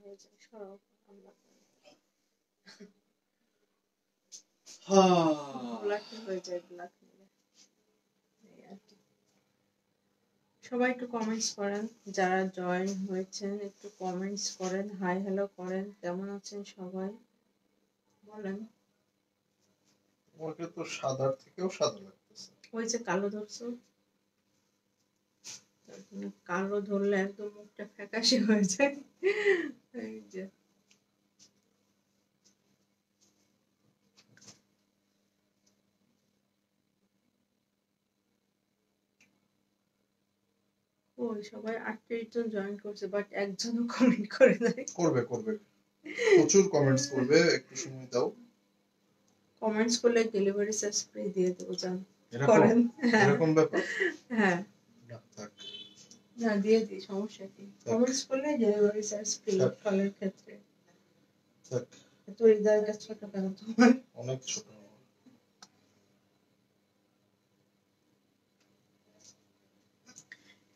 হয়ে যায় সরব আমরা ব্ল্যাক হয়ে যায় ব্ল্যাক সবাই একটু কমেন্টস করেন, যারা জয়েন হয়েছেন একটু কমেন্টস করেন, হাই হ্যালো করেন, কেমন আছেন সবাই বলেন। ওকে তো সাদার থেকেও সাদা লাগতেছে। ওই যে কালো ধরছো, কালো ধরলে একদম মুখটা ফ্যাকাশে হয়ে যায়। এই যে ওই সবাই 38 জন জয়েন করছে বাট একজনও কমেন্ট করে নাই। করবে প্রচুর কমেন্টস করবে, একটু সময় দাও। কমেন্টস করলে ডেলিভারি চার্জ ফ্রি দিয়ে দেবো, জান করেন। এরকম ব্যাপার? হ্যাঁ না দিয়ে দিই, সমস্যা কি? কমেন্টস করলে ডেলিভারি চার্জ ফ্রি ফলের ক্ষেত্রে। তো হৃদয়টা ছোট কেন তোমার? অনেক ছোট।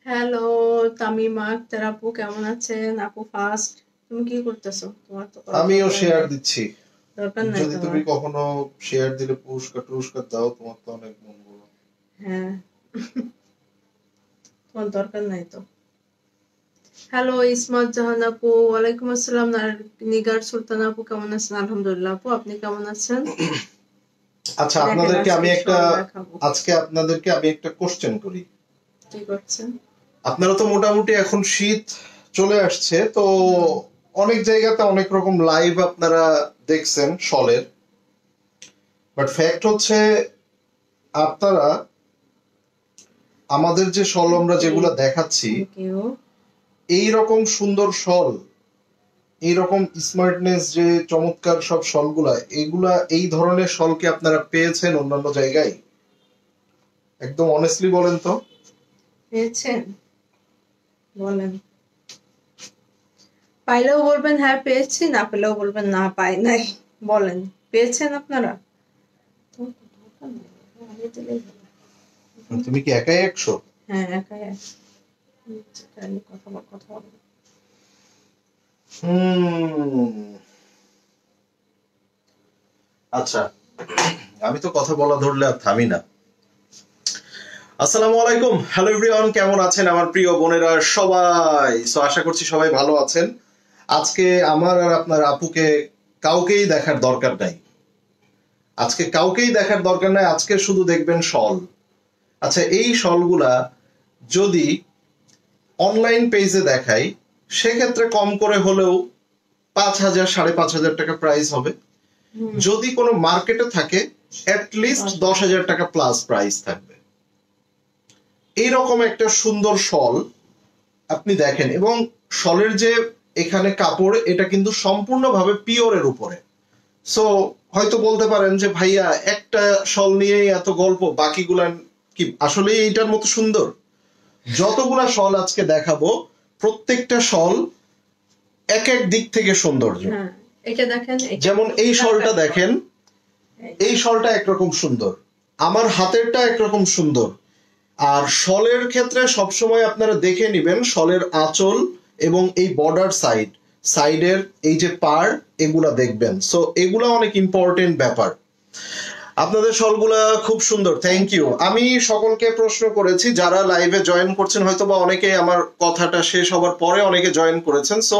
হ্যালো তামিমা আক্তার আপু, কেমন আছেন আপু? ফার্স্ট তুমি কি করতেছো? তোমার তো আমিও শেয়ার দিচ্ছি, দরকার নাই। যদি তুমি কখনো শেয়ার দিলে পুরস্কার দাও, তোমার তো অনেক মন বড়। হ্যাঁ তোমার দরকার নাই তো। হ্যালো ইসমাত জাহান আপু, ওয়ালাইকুম আসসালাম। নিগার সুলতান আপু, কেমন আছেন? আলহামদুলিল্লাহ আপু, আপনি কেমন আছেন? আচ্ছা, আপনাদেরকে আমি একটা কোশ্চেন করি। কি করছেন? আপনারা তো মোটামুটি এখন শীত চলে আসছে, তো অনেক জায়গাতে অনেক রকম লাইভ আপনারা দেখছেন শলের, বাট ফ্যাক্ট হচ্ছে আপনারা আমাদের যে শল আমরা যেগুলো দেখাচ্ছি, এইরকম সুন্দর শল, এইরকম স্মার্টনেস, যে চমৎকার সব শলগুলা, এগুলা এই ধরনের শল কি আপনারা পেয়েছেন অন্যান্য জায়গায়? একদম অনেস্টলি বলেন তো, পেয়েছেন? বলেন, পাইলেও বলবেন হ্যাঁ পেয়েছি, না পেলেও বলবেন না পাই নাই। বলেন পেয়েছেন আপনারা? তুমি কি একাই 100? হ্যাঁ একাই 100। কথা বলবো। আচ্ছা, আমি তো কথা বলা ধরলে আর থামি না। আসসালামু আলাইকুম, হ্যালো এভরিওয়ান, কেমন আছেন আমার প্রিয় বোনেরা সবাই? সো আশা করছি সবাই ভালো আছেন। আজকে আমার আর আপনার আপুকে কাউকেই দেখার দরকার নাই, আজকে শুধু দেখবেন শল। আচ্ছা, এই শলগুলা যদি অনলাইন পেজে দেখাই, সেক্ষেত্রে কম করে হলেও 5,000 5,500 টাকা প্রাইস হবে। যদি কোনো মার্কেটে থাকে অ্যাটলিস্ট 10,000 টাকা প্লাস প্রাইস থাকবে। এইরকম একটা সুন্দর শল আপনি দেখেন, এবং শলের যে এখানে কাপড়, এটা কিন্তু সম্পূর্ণভাবে পিওরের উপরে। সো হয়তো বলতে পারেন যে ভাইয়া একটা শল নিয়েই এত গল্প, বাকিগুলা কি আসলে এইটার মতো সুন্দর? যতগুলা শল আজকে দেখাবো, প্রত্যেকটা শল এক এক দিক থেকে সৌন্দর্য। এটা দেখেন, যেমন এই শলটা দেখেন, এই শলটা একরকম সুন্দর, আমার হাতেরটা একরকম সুন্দর। আর শলের ক্ষেত্রে সবসময় আপনারা দেখে নিবেন শলের আঁচল এবং এই বর্ডার সাইডের এই যে পার, এগুলা দেখবেন। সো এগুলা অনেক ইম্পর্টেন্ট ব্যাপার। আপনাদের শলগুলা খুব সুন্দর, থ্যাংক ইউ। আমি সকলকে প্রশ্ন করেছি, যারা লাইভে জয়েন করছেন, হয়তো বা অনেকে আমার কথাটা শেষ হবার পরে অনেকে জয়েন করেছেন। সো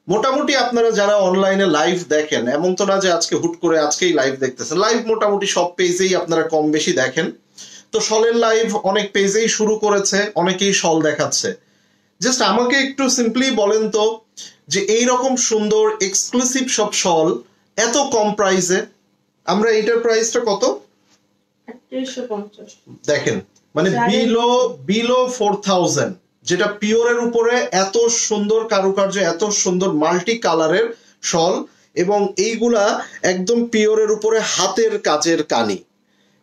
মোটামুটি আপনারা যারা অনলাইনে লাইভ দেখেন, এমন তো না যে আজকে হুট করে আজকেই লাইভ দেখতেছেন, লাইভ মোটামুটি সব পেজেই আপনারা কম বেশি দেখেন। তো শলের লাইভ অনেক পেজেই শুরু করেছে, অনেকেই শল দেখাচ্ছে। জাস্ট আমাকে একটু সিম্পলি বলেন তো, যে এইরকম সুন্দর এক্সক্লুসিভ সব শল এত কম প্রাইসে, আমরা এইটার প্রাইসটা কত 3850 দেখেন, মানে বিলো 4000, যেটা পিওরের উপরে এত সুন্দর কারুকার্য, এত সুন্দর মাল্টি কালারের শল, এবং এইগুলা একদম পিওরের উপরে হাতের কাজের কানি,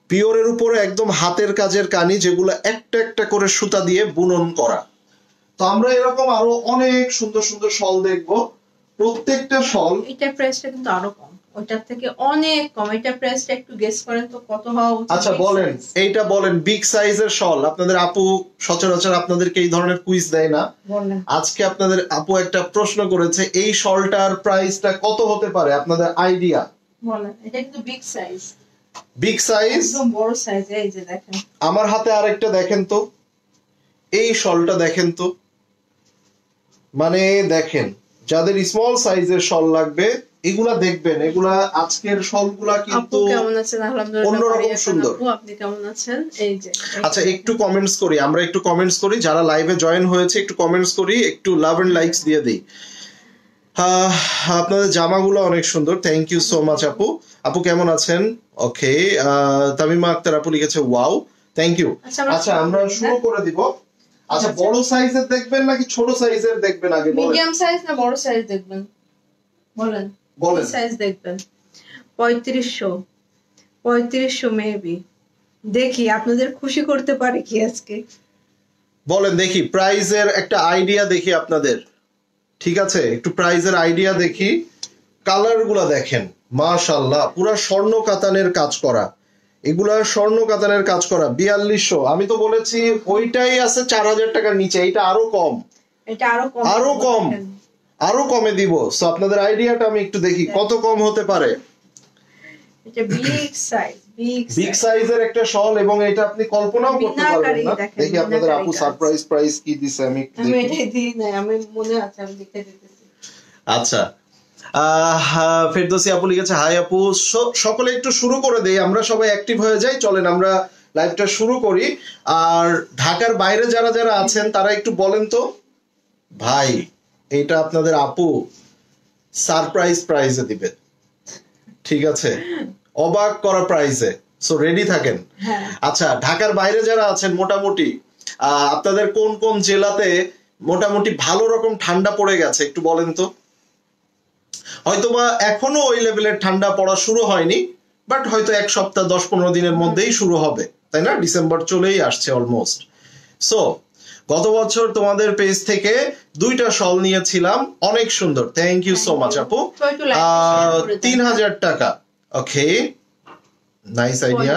পিওরের উপরে একদম হাতের কাজের কানি, যেগুলো একটা একটা করে সুতা দিয়ে বুনন করা। তো আমরা এরকম আরো অনেক সুন্দর সুন্দর শল দেখবো। প্রত্যেকটা শল, এটা প্রাইসটা কিন্তু আরো কম, ওটার থেকে অনেক কম। এটা প্রাইসটা একটু গেস করেন তো কত হওয়া উচিত? আচ্ছা বলেন, এইটা বলেন, বিগ সাইজের শল। আপনাদের আপু সচরাচর আপনাদেরকে এই ধরনের কুইজ দেয় না, আজকে আপনাদের আপু একটা প্রশ্ন করেছে, এই শলটার প্রাইসটা কত হতে পারে আপনাদের আইডিয়া বলেন। এটা কিন্তু বিগ সাইজ, বিগ সাইজ, একদম বড় সাইজ। এই যে দেখেন আমার হাতে আরেকটা দেখেন তো, এই শলটা দেখেন তো, মানে দেখেন যাদের স্মল সাইজের শল লাগবে এগুলা দেখবেন, এগুলা আজকের শলগুলা কিন্তু কেমন আছেন? আলহামদুলিল্লাহ অন্যরকম সুন্দর। আপনি কেমন আছেন? এই যে আচ্ছা একটু কমেন্টস করি, আমরা একটু কমেন্টস করি, যারা লাইভে জয়েন হয়েছে একটু কমেন্টস করি, একটু লাভ এন্ড লাইকস দিয়ে দিই। আপনাদের জামাগুলো অনেক সুন্দর, থ্যাংক ইউ সো মাচ আপু। আপু কেমন আছেন? ওকে, তামিমা আক্তার আপু লিখেছে ওয়াও, থ্যাংক ইউ। আচ্ছা আমরা শুরু করে দিব। আচ্ছা বড় সাইজের দেখবেন নাকি ছোট সাইজের দেখবেন? আগে বলেন, মিডিয়াম সাইজ না বড় সাইজ দেখবেন? বলেন বলেন সাইজ দেখবেন। 3500 মেবি, দেখি আপনাদের খুশি করতে পারে কি আজকে। বলেন দেখি, প্রাইজের একটা আইডিয়া দেখি আপনাদের, ঠিক আছে? একটু প্রাইজের আইডিয়া দেখি। কালার গুলা দেখেন, মাশাআল্লাহ, পুরা স্বর্ণ কাতানের কাজ করা, এগুলা স্বর্ণ কাতানের কাজ করা। 4200, আমি তো বলেছি ওইটাই আছে 4000 টাকার নিচে, এটা আরো কম, এটা আরো কম, আরো কমে দিব। সো আপনাদের আইডিয়াটা আমি একটু দেখি কত কম হতে পারে। এটা বিগ সাইজ, বিগ সাইজের একটা শল, এবং এটা আপনি কল্পনাও করতে পারবেন না। দেখি আপনাদের আপু সারপ্রাইজ প্রাইস কি দিছে, আমি এটাই দিই না, আমি মনে আছে আমি দেখতে দিতেছি। আচ্ছা ফেরদৌসি আপু লিখেছে হাই আপু। সকলে একটু শুরু করে দেই, আমরা সবাই অ্যাক্টিভ হয়ে যাই, চলেন আমরা লাইভটা শুরু করি। আর ঢাকার বাইরে যারা যারা আছেন তারা একটু বলেন তো ভাই, এটা আপনাদের আপু সারপ্রাইজ প্রাইজে দিবে, ঠিক আছে? অবাক করা প্রাইজে, সো রেডি থাকেন। আচ্ছা ঢাকার বাইরে যারা আছেন, মোটামুটি আপনাদের কোন কোন জেলাতে মোটামুটি ভালো রকম ঠান্ডা পড়ে গেছে একটু বলেন তো। হয়তোবা এখনো ওই লেভেলের ঠান্ডা পড়া শুরু হয়নি, বাট হয়তো এক সপ্তাহ 10-15 দিনের মধ্যেই শুরু হবে, তাই না? ডিসেম্বর চলেই আসছে অলমোস্ট। সো গত বছর তোমাদের পেজ থেকে 2টা শল নিয়েছিলাম, অনেক সুন্দর, থ্যাংক ইউ সো মাচ আপু। 3000 টাকা, ওকে, নাইস আইডিয়া।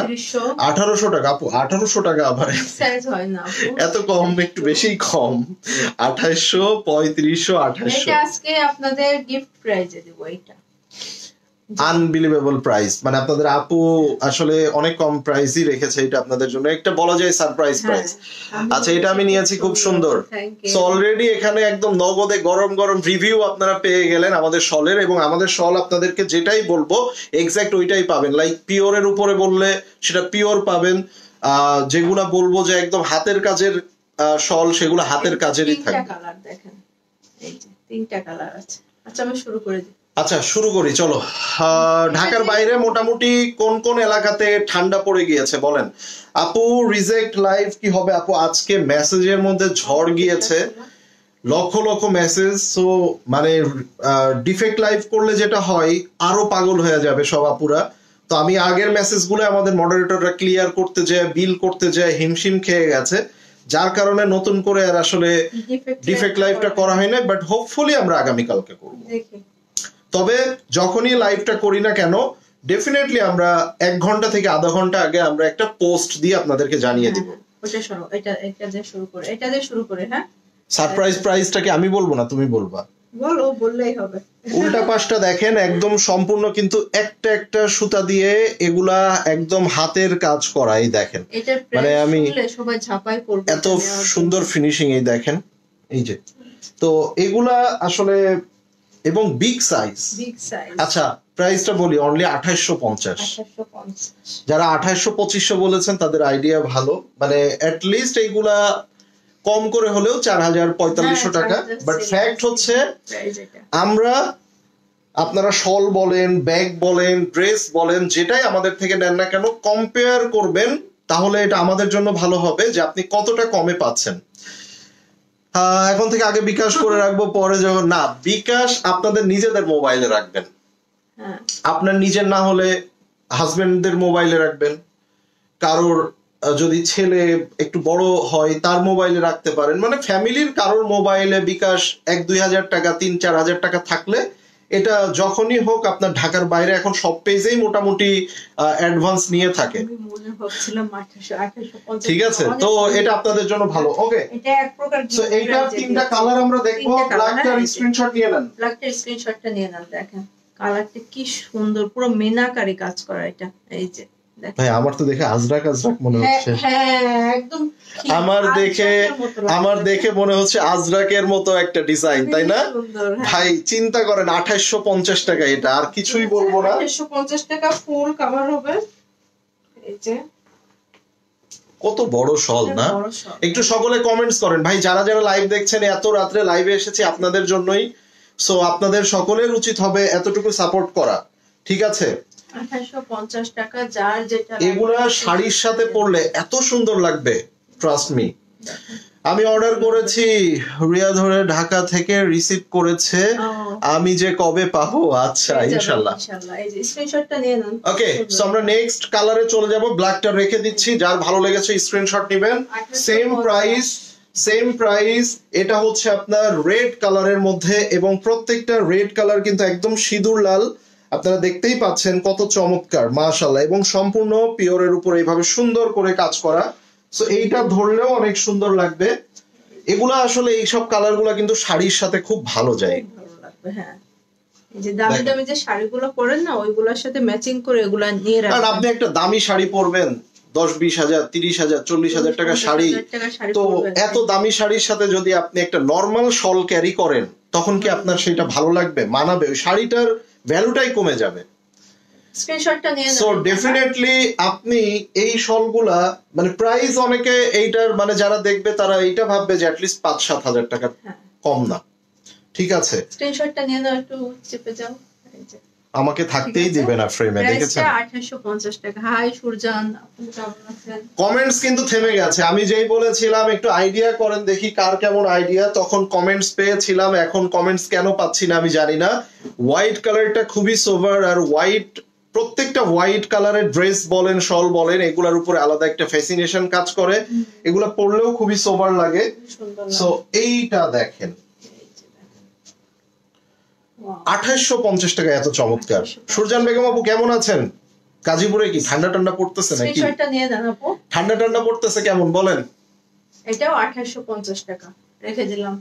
1800 টাকা আপু, 1800 টাকা আবার এত কম, একটু বেশি কম। 2800, 3500, 2800, এটা আজকে আপনাদের গিফট প্রাইজে দেব। এটা আনবিলিভেবল প্রাইস, মানে আপনাদের আপু আসলে অনেক কম প্রাইসই রেখেছে, এটা আপনাদের জন্য একটা বলা যায় সারপ্রাইজ প্রাইস। আচ্ছা এটা আমি নিয়েছি, খুব সুন্দর। সো অলরেডি এখানে একদম নগদে গরম গরম রিভিউ আপনারা পেয়ে গেলেন আমাদের শলের, এবং আমাদের শল আপনাদেরকে যেটাই বলবো এক্স্যাক্ট ওইটাই পাবেন। লাইক পিওরের উপরে বললে সেটা পিওর পাবেন, যেগুলা বলবো যে একদম হাতের কাজের শল সেগুলো হাতের কাজেরই থাকবে। কালার দেখেন, এই যে 3টা কালার আছে। আচ্ছা আমি শুরু করে দিই। আচ্ছা শুরু করি, চলো। ঢাকার বাইরে মোটামুটি কোন কোন এলাকাতে ঠান্ডা পড়ে গিয়েছে বলেন আপু। রিজেক্ট লাইভ কি হবে আপু? আজকে মেসেজের মধ্যে ঝড় গিয়েছে, লক্ষ লক্ষ মেসেজ। সো মানে ডিফেক্ট লাইভ করলে যেটা হয়, আরো পাগল হয়ে যাবে সব আপুরা। তো আমি আগের মেসেজগুলো আমাদের মডারেটররা ক্লিয়ার করতে যায়, বিল করতে যায়, হিমশিম খেয়ে গেছে, যার কারণে নতুন করে আর আসলে ডিফেক্ট লাইভটা করা হয় না। বাট হোপফুলি আমরা আগামীকালকে করবো। তবে যখনই লাইভটা করি না কেন, ডেফিনেটলি আমরা 1 ঘন্টা থেকে আধা ঘন্টা আগে আমরা একটা পোস্ট দিয়ে আপনাদেরকে জানিয়ে দিব। এটা দিয়ে শুরু করে, হ্যাঁ। সারপ্রাইজ প্রাইসটাকে আমি বলবো না, তুমি বলবা। বলো, বললেই হবে। উল্টা পাশটা দেখেন, একদম সম্পূর্ণ কিন্তু একটা একটা সুতা দিয়ে এগুলা একদম হাতের কাজ করা। এই দেখেন, মানে আমি সবাই ঝাপাই করবে, এত সুন্দর ফিনিশিং। এই দেখেন, এই যে, তো এগুলা আসলে, এবং বিগ সাইজ। আচ্ছা প্রাইসটা বলি, অনলি 2850। যারা 2800-2500 বলেছেন তাদের আইডিয়া ভালো, মানে অ্যাটলিস্ট এইগুলা কম করে হলেও 4000-4500 টাকা। বাট ফ্যাক্ট হচ্ছে আমরা, আপনারা শল বলেন, ব্যাগ বলেন, ড্রেস বলেন, যেটাই আমাদের থেকে নেন না কেন, কম্পেয়ার করবেন, তাহলে এটা আমাদের জন্য ভালো হবে যে আপনি কতটা কমে পাচ্ছেন। এখন থেকে আগে বিকাশ করে রাখবো, পরে যখন না, বিকাশ আপনাদের নিজেদের মোবাইলে রাখবেন, আপনার নিজের না হলে হাজবেন্ডদের মোবাইলে রাখবেন, কারোর যদি ছেলে একটু বড় হয় তার মোবাইলে রাখতে পারেন, মানে ফ্যামিলির কারোর মোবাইলে বিকাশ 1-2 হাজার টাকা, 3-4 হাজার টাকা থাকলে এটা যখনই হোক আপনার ঢাকার বাইরে এখন সব পেজেই মোটামুটি অ্যাডভান্স নিয়ে থাকে। ঠিক আছে, তো এটা আপনাদের জন্য ভালো। ওকে, এটা এক প্রকার সো এইটা তিনটা কালার আমরা দেখবো। ব্ল্যাকটার স্ক্রিনশট নিয়ে নেন, ব্ল্যাকটার স্ক্রিনশটটা নিয়ে নেন। দেখেন কালারটা কি সুন্দর, পুরো মিনাকারি কাজ করা। এটা এই যে ভাই আমার তো দেখে আজরাক আজরাক মনে হচ্ছে। হ্যাঁ একদম আমার দেখে মনে হচ্ছে আজরাকের মতো একটা ডিজাইন, তাই না ভাই? চিন্তা করেন 2850 টাকা, এটা আর কিছুই বলবো না। 2850 টাকা ফুল কভার হবে। এই যে কত বড় শল না? একটু সকলে কমেন্টস করেন ভাই, যারা যারা লাইভ দেখছেন, এত রাত্রে লাইভে এসেছি আপনাদের জন্যই। সো আপনাদের সকলের উচিত হবে এতটুকু সাপোর্ট করা, ঠিক আছে? 2850 টাকা, যার যেটা এগুলা শাড়ির সাথে পরলে এত সুন্দর লাগবে, ট্রাস্ট মি। আমি অর্ডার করেছি, রিয়া ধরে ঢাকা থেকে রিসিভ করেছে, আমি যে কবে পাবো। আচ্ছা ইনশাআল্লাহ, এই যে স্ক্রিনশটটা নিয়ে নেন। ওকে, সো আমরা নেক্সট কালারে চলে যাব। ব্ল্যাকটা রেখে দিচ্ছি, যার ভালো লেগেছে স্ক্রিনশট নেবেন। Same price. এটা হচ্ছে আপনার রেড কালারের মধ্যে, এবং প্রত্যেকটা রেড কালার কিন্তু একদম সিঁদুর লাল। আপনারা দেখতেই পাচ্ছেন কত চমৎকার, মাশাআল্লাহ, এবং সম্পূর্ণ পিওরের উপর এইভাবে সুন্দর করে কাজ করা। সো এইটা ধরলেও অনেক সুন্দর লাগবে। এগুলা আসলে এইসব কালার গুলা কিন্তু শাড়ির সাথে খুব ভালো যায়। হ্যাঁ, এই যে দামি দামি যে শাড়িগুলো পরেন না, ওইগুলোর সাথে ম্যাচিং করে এগুলা নিয়ে রাখবেন। আর আপনি একটা দামি শাড়ি পরবেন, 10-20 হাজার, 30 হাজার, 40 হাজার টাকা শাড়ি, তো এত দামি শাড়ির সাথে যদি আপনি একটা নর্মাল শল ক্যারি করেন, তখন কি আপনার সেটা ভালো লাগবে, মানাবে? ওই শাড়িটার ভ্যালুটাই কমে যাবে। স্ক্রিনশটটা নিয়ে নেন। সো ডেফিনেটলি আপনি এই শলগুলা মানে প্রাইস, অনেকে এইটার মানে যারা দেখবে তারা এইটা ভাববে যে অ্যাটলিস্ট 5-7 হাজার টাকা কম না, ঠিক আছে? স্ক্রিনশটটা নিয়ে নাও, একটু চেপে যাও। আমাকে থাকতেই দিবে না ফ্রেমে, দেখেছেন? 2850 টাকা। হাই সুরজান, আপনি কেমন আছেন? কমেন্টস কিন্তু থেমে গেছে। আমি যেই বলেছিলাম একটু আইডিয়া করেন দেখি কার কেমন আইডিয়া, তখন কমেন্টস পেয়েছিলাম, এখন কমেন্টস কেন পাচ্ছি না আমি জানি না। হোয়াইট কালারটা খুবই সোভার, আর হোয়াইট, প্রত্যেকটা হোয়াইট কালারের ড্রেস বলেন, শল বলেন, এগুলার উপরে আলাদা একটা ফ্যাসিনেশন কাজ করে। এগুলা পরলেও খুবই সোভার লাগে। সো এইটা দেখেন 2850 টাকা, এত চমৎকার। সুরজান বেগম আপু কেমন আছেন? গাজীপুরে কি ঠান্ডা ঠান্ডা পড়তেছে নাকি? স্ক্রিনশটটা নিয়ে দেন আপু। ঠান্ডা ঠান্ডা পড়তেছে কেমন বলেন? এটাও 2850 টাকা রেখে দিলাম।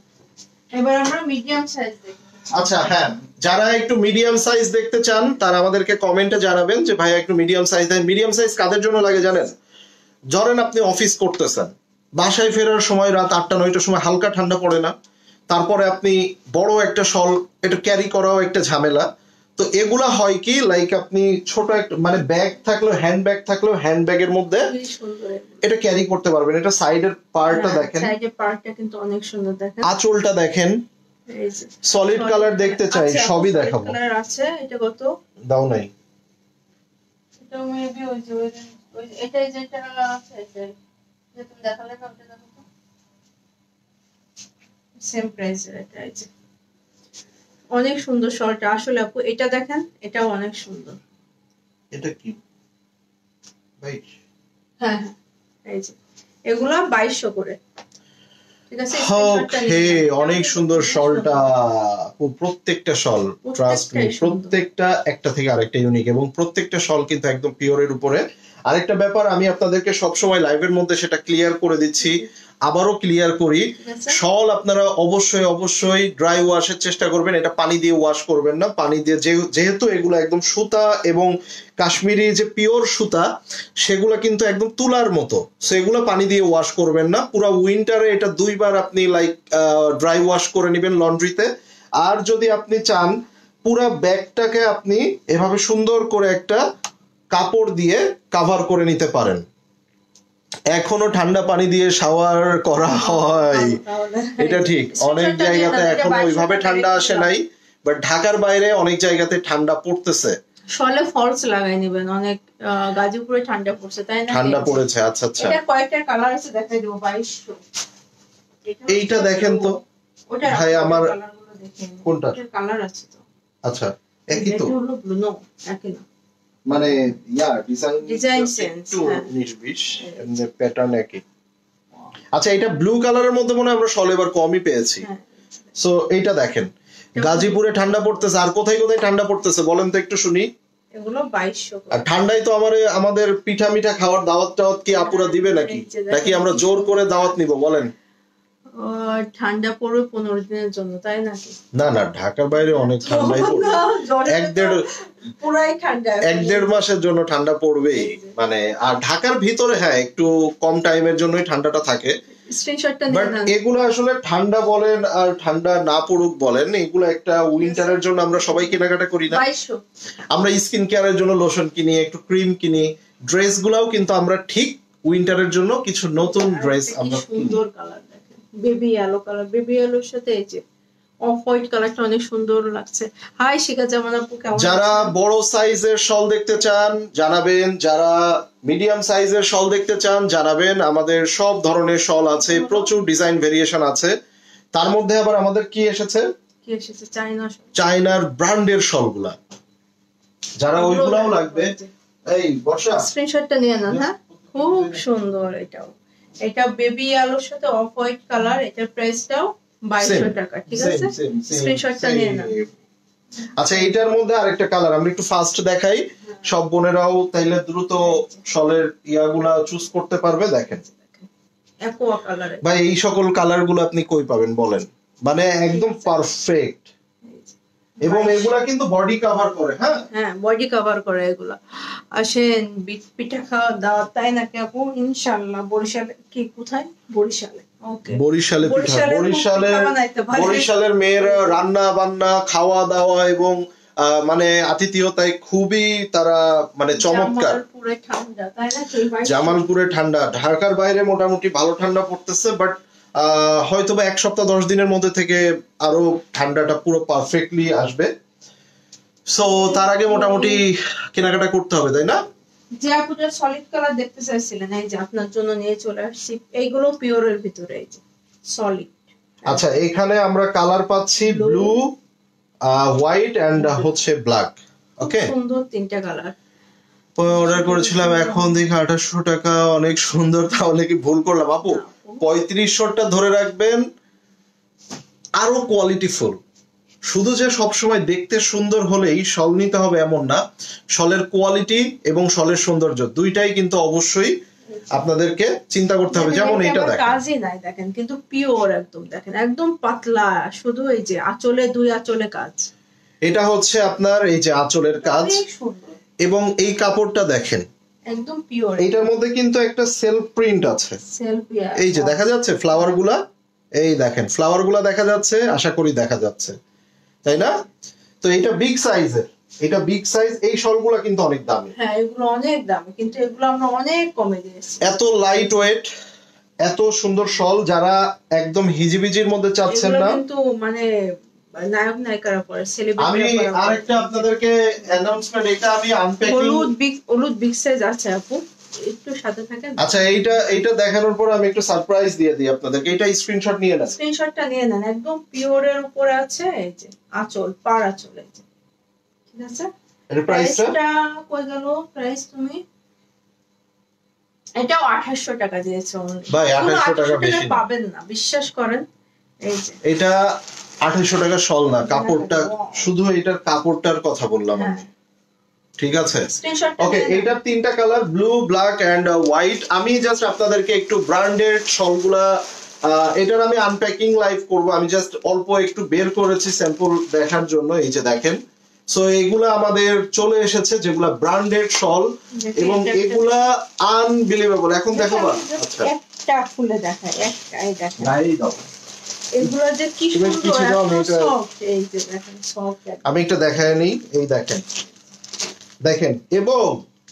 এবার আমরা মিডিয়াম সাইজ দেখব। আচ্ছা হ্যাঁ, যারা একটু মিডিয়াম সাইজ দেখতে চান তারা আমাদেরকে কমেন্টে জানাবেন যে ভাই একটু মিডিয়াম সাইজ দেন। মিডিয়াম সাইজ কাদের জন্য লাগে জানেন? ধরেন আপনি অফিস করতেছেন, বাসায় ফেরার সময় রাত 8টা-9টার সময় হালকা ঠান্ডা পড়ে না, তারপরে আপনি বড় একটা শল, এটা ক্যারি করাও একটা ঝামেলা। তো এগুলা হয় কি, লাইক আপনি ছোট একটা মানে ব্যাগ থাকলেও, হ্যান্ড ব্যাগ থাকলেও, হ্যান্ড ব্যাগের মধ্যে এটা ক্যারি করতে পারবেন। এটা সাইডের পার্টটা দেখেন, সাইডের পার্টটা কিন্তু অনেক সুন্দর। দেখেন আঁচলটা দেখেন, সলিড কালার দেখতে চাই, সবই দেখাবো। কালার আছে, এটা কত দাও নাই, এটা মেবি ওই এটাই যেটা আছে, এটাই যে তুমি দেখালে না, ওটা দেখো তো, সেম প্রাইসের। এটা এই যে অনেক সুন্দর শলটা আসলে আপু, এটা দেখেন, এটাও অনেক সুন্দর। এটা কি ভাই? হ্যাঁ হ্যাঁ, এই যে এগুলা 2200 করে, ঠিক আছে? ওকে, অনেক সুন্দর শলটা, প্রত্যেকটা শল, ট্রাস্ট মি, প্রত্যেকটা একটা থেকে আরেকটা ইউনিক, এবং প্রত্যেকটা শল কিন্তু একদম পিওরের উপরে। আরেকটা ব্যাপার আমি আপনাদেরকে সবসময় লাইভের মধ্যে সেটা ক্লিয়ার করে দিচ্ছি, আবারও ক্লিয়ার করি, শল আপনারা অবশ্যই অবশ্যই ড্রাই ওয়াশের চেষ্টা করবেন। এটা পানি দিয়ে ওয়াশ করবেন না। পানি দিয়ে, যেহেতু এগুলো একদম সুতা এবং কাশ্মীরি যে পিওর সুতা, সেগুলো কিন্তু একদম তুলার মতো, সেগুলো পানি দিয়ে ওয়াশ করবেন না। পুরো উইন্টারে এটা 2 বার আপনি লাইক ড্রাই ওয়াশ করে নেবেন লন্ড্রিতে। আর যদি আপনি চান পুরো ব্যাগটাকে আপনি এভাবে সুন্দর করে একটা কাপড় দিয়ে কভার করে নিতে পারেন। এখনো ঠান্ডা পানি দিয়ে শাওয়ার করা হয়, এটা ঠিক। অনেক জায়গাতে এখনো ওইভাবে ঠান্ডা আসে নাই, বাট ঢাকার বাইরে অনেক জায়গাতে ঠান্ডা পড়তেছে। শলে ফলস লাগাই নেবেন, অনেক গাজীপুরে ঠান্ডা পড়ছে, তাই না? ঠান্ডা পড়েছে, আচ্ছা আচ্ছা। এটা কয়টা কালার আছে দেখাই দেব, 2200। এইটা দেখেন তো ভাই, আমার কোনটা কালার আছে তো? আচ্ছা, একই তো, এটা হলো ব্লু, নো একই না, মানে ডিজাইন সেন্স, 19-20 এমনি প্যাটার্ন একই। আচ্ছা, এটা ব্লু কালারের মধ্যে মনে হয় আমরা শল এবার কমই পেয়েছি। সো এইটা দেখেন, গাজীপুরে ঠান্ডা পড়তেছে, আর কোথায় কোথায় ঠান্ডা পড়তেছে বলেন তো একটু শুনি। এগুলো 2200। আর ঠান্ডায় তো আমাদের পিঠা মিঠা খাওয়ার দাওয়াত টাওয়াত কি আপুরা দিবে নাকি, নাকি আমরা জোর করে দাওয়াত নিব বলেন? ঠান্ডা পড়বে 15 দিনের জন্য, তাই নাকি? না না, ঢাকার বাইরে অনেক ঠান্ডাই পড়বে, পুরাই ঠান্ডা, 1-1.5 মাসের জন্য ঠান্ডা পড়বেই মানে। আর ঢাকার ভিতরে হ্যাঁ একটু কম টাইমের জন্যই ঠান্ডাটা থাকে। বাট এগুলো আসলে ঠান্ডা বলেন আর ঠান্ডা না পড়ুক বলেন, এগুলো একটা উইন্টারের জন্য আমরা সবাই কেনাকাটা করি না। আমরা স্কিন কেয়ারের জন্য লোশন কিনি, একটু ক্রিম কিনি, ড্রেস গুলাও কিন্তু আমরা ঠিক উইন্টারের জন্য কিছু নতুন ড্রেস আমরা সুন্দর কালার দেখেন, বেবি ইয়েলো কালার, বেবি ইয়েলোর সাথে এই যে অফ হোয়াইট কালারটা অনেক সুন্দর লাগছে। হাই শিখা জামান আপু, কেমন? যারা বড় সাইজের শল দেখতে চান জানাবেন, যারা মিডিয়াম সাইজের শল দেখতে চান জানাবেন। আমাদের সব ধরনের শল আছে, প্রচুর ডিজাইন ভেরিয়েশন আছে। তার মধ্যে আবার আমাদের কি এসেছে, চায়নার ব্র্যান্ডের শলগুলা, যারা ওইগুলাও লাগবে এই বর্ষা স্ক্রিনশটটা নিয়ে নেন। হ্যাঁ খুব সুন্দর, এটাও এটা বেবি ইয়েলোর সাথে অফ হোয়াইট কালার, এটার প্রাইসটাও 2200 টাকা, ঠিক আছে? স্ক্রিনশটটা নিয়ে নাও। আচ্ছা এইটার মধ্যে আরেকটা কালার আমরা একটু ফাস্ট দেখাই, সব বোনেরাও তাইলে দ্রুত শলের ইয়াগুলা চুজ করতে পারবে। দেখেন অ্যাকোয়া কালার, ভাই এই সকল কালার গুলো আপনি কই পাবেন বলেন, মানে একদম পারফেক্ট। এবং এগুলা কিন্তু বডি কভার করে। হ্যাঁ হ্যাঁ বডি কভার করে এগুলা। আসেন পিঠা খাওয়া দাওয়াত, তাই নাকি আপু? ইনশাআল্লাহ। বরিশালে কি, কোথায়? বরিশালে। বরিশালে পিঠা, বরিশালের মেয়েরা রান্না বান্না খাওয়া দাওয়া এবং মানে আতিথেয়তায় খুবই তারা মানে চমৎকার। জামালপুরে ঠান্ডা, ঢাকার বাইরে মোটামুটি ভালো ঠান্ডা পড়তেছে, বাট হয়তো বা 1 সপ্তাহ 10 দিনের মধ্যে থেকে আরো ঠান্ডাটা পুরো পারফেক্টলি আসবে। সো তার আগে মোটামুটি কেনাকাটা করতে হবে, তাই না? যে আপনারা সলিড কালার দেখতে চাইছিলেন, এই যে আপনার জন্য নিয়ে চলে আসছি, এইগুলো পিওরের ভিতরে, এই যে সলিড। আচ্ছা এখানে আমরা কালার পাচ্ছি ব্লু, হোয়াইট এন্ড হচ্ছে ব্ল্যাক। ওকে সুন্দর তিনটা কালার অর্ডার করেছিলাম, এখন দেখি 2800 টাকা, অনেক সুন্দর। তাহলে কি ভুল করলাম আপু? 3500টা ধরে রাখবেন, আরো কোয়ালিটিফুল। শুধু যে সবসময় দেখতে সুন্দর হলেই শল নিতে হবে এমন না, শলের কোয়ালিটি এবং শলের সৌন্দর্য দুইটাই কিন্তু অবশ্যই আপনাদেরকে চিন্তা করতে হবে। যেমন এটা দেখেন, কাজই নাই দেখেন, কিন্তু পিওর একদম, দেখেন একদম পাতলা, শুধু এই যে আঁচলে, 2 আঁচলে কাজ। এটা হচ্ছে আপনার এই যে আঁচলের কাজ, এবং এই কাপড়টা দেখেন একদম পিওর। এটার মধ্যে কিন্তু একটা সেলফ প্রিন্ট আছে, এই যে দেখা যাচ্ছে ফ্লাওয়ার গুলা, এই দেখেন ফ্লাওয়ার গুলা দেখা যাচ্ছে, আশা করি দেখা যাচ্ছে, তাই না? তো এটা বিগ সাইজের, এটা বিগ সাইজ। এই শলগুলা কিন্তু অনেক দামি। হ্যাঁ এগুলো অনেক দামি, কিন্তু এগুলো আমরা অনেক কমে দিয়েছি। এত লাইট ওয়েট, এত সুন্দর শল, যারা একদম হিজিবিজির মধ্যে চাচ্ছেন না, কিন্তু মানে নায়ক নায়িকারা পরে, সেলিব্রিটি। আমি আরেকটা আপনাদেরকে অ্যানাউন্সমেন্ট, এটা আমি আনপ্যাকিং, হলুদ বিগ সাইজ আছে আপু, একটু সাথে থাকেন। আচ্ছা এইটা দেখানোর পর আমি একটু সারপ্রাইজ দিয়ে দিই আপনাদেরকে, এটা স্ক্রিনশট নিয়ে নেন। স্ক্রিনশটটা নিয়ে নেন, একদম পিওরের উপরে আছে, এই যে আঁচল, পার আঁচল, এই যে, ঠিক আছে? এর প্রাইসটা কই গেল? প্রাইস তুমি এটাও 2800 টাকা দিয়েছো ভাই, 2800 টাকা বেশি পাবেন না, বিশ্বাস করেন। এই যে এটা 2800 টাকা শল না, কাপড়টা, শুধু এটার কাপড়টার কথা বললাম আমি, ঠিক আছে? ওকে এটার 3টা colour, blue, black and white. আমি জাস্ট আপনাদেরকে একটু ব্র্যান্ডেড শলগুলা, এটার আমি আনপ্যাকিং লাইভ করব, আমি জাস্ট অল্প একটু বের করেছি স্যাম্পল দেখার জন্য। এই যে দেখেন, সো এগুলা আমাদের চলে এসেছে, যেগুলা ব্র্যান্ডেড শল, এবং এগুলা আনবিলিভেবল। এখন দেখো না, আচ্ছা একটা খুলে দেখাই, একটাই দেখেন, এই দাও, এগুলা যে কি সুন্দর, সফট, এই যে দেখেন সফট। আমি একটা দেখাই নেই, এই দেখেন, দেখেন, এবং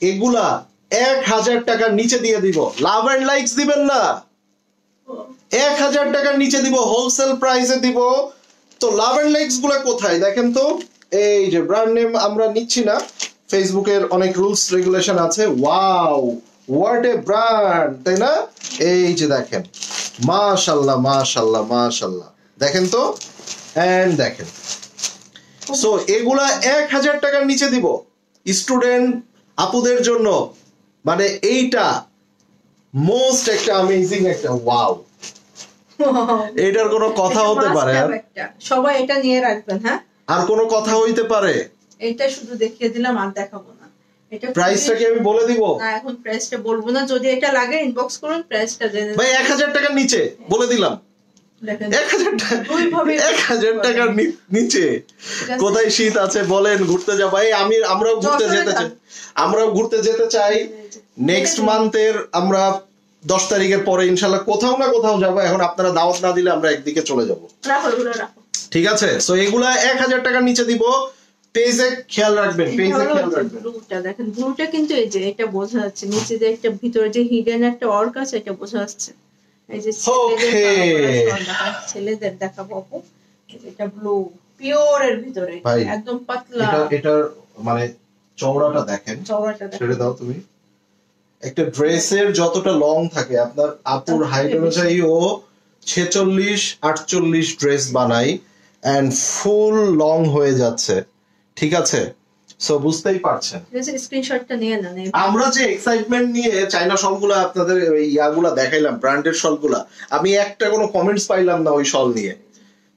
এগুলা 1000 টাকার নিচে দিয়ে দিব, লাভ এন্ড লাইকস দিবেন না, 1000 টাকার নিচে দিব, হোলসেল প্রাইসে দিব। তো লাভ এন্ড লাইকস গুলা কোথায় দেখেন তো, এই যে ব্র্যান্ড নেম আমরা নিচ্ছি না, ফেসবুকের অনেক রুলস রেগুলেশন আছে। ওয়াও, হোয়াট এ ব্র্যান্ড, তাই না? এই যে দেখেন, মাশাআল্লাহ মাশাআল্লাহ মাশাআল্লাহ, দেখেন তো, এন্ড দেখেন। সো এগুলা 1000 টাকার নিচে দিব স্টুডেন্ট আপুদের জন্য, মানে এইটা মোস্ট একটা অ্যামেজিং একটা ওয়াও। এটার কোনো কথা হতে পারে? সবাই এটা নিয়ে রাখবেন। হ্যাঁ, আর কোনো কথা হইতে পারে? এটা শুধু দেখিয়ে দিলাম, আর দেখাবো না। এটা প্রাইসটা কি আমি বলে দিব? না, এখন প্রাইসটা বলবো না। যদি এটা লাগে ইনবক্স করুন, প্রাইসটা জেনে ভাই 1000 টাকার নিচে বলে দিলাম। 1000 টাকার নিচে কোথায় শীত আছে বলেন? ঘুরতে যাব ভাই, আমরাও ঘুরতে যেতে চাই। নেক্সট মান্থের আমরা 10 তারিখের পরে ইনশাআল্লাহ কোথাও না কোথাও যাব। এখন আপনারা দাওয়াত না দিলে আমরা একদিকে চলে যাব। ঠিক আছে, সো এগুলা 1000 টাকার নিচে দিব। পেজে খেয়াল রাখবেন, ব্লুটা দেখেন, ব্লুটা কিন্তু এই যে এটা বোঝা যাচ্ছে, নিচে যে একটা ভিতরে যে হিডেন একটা অর্ক আছে, এটা বোঝা যাচ্ছে। এই যে ছেলেদের দেখাবো আপু, এটা ব্লু পিওর এর ভিতরে একদম পাতলা। এটা মানে চওড়াটা দেখেন, ছেড়ে দাও তুমি। একটা ড্রেসের যতটা লং থাকে, আপনার আপুর হাইট অনুযায়ী ও 46-48 ড্রেস বানাই এন্ড ফুল লং হয়ে যাচ্ছে। ঠিক আছে, সো বুঝতেই পারছেন। স্ক্রিনশটটা নিয়ে নেন। আমরা যে এক্সাইটমেন্ট নিয়ে চাইনা শলগুলো আপনাদের ইয়াগুলা দেখাইলাম, ব্র্যান্ডেড শলগুলা, আমি একটা কোনো কমেন্টস পাইলাম না ওই শল নিয়ে।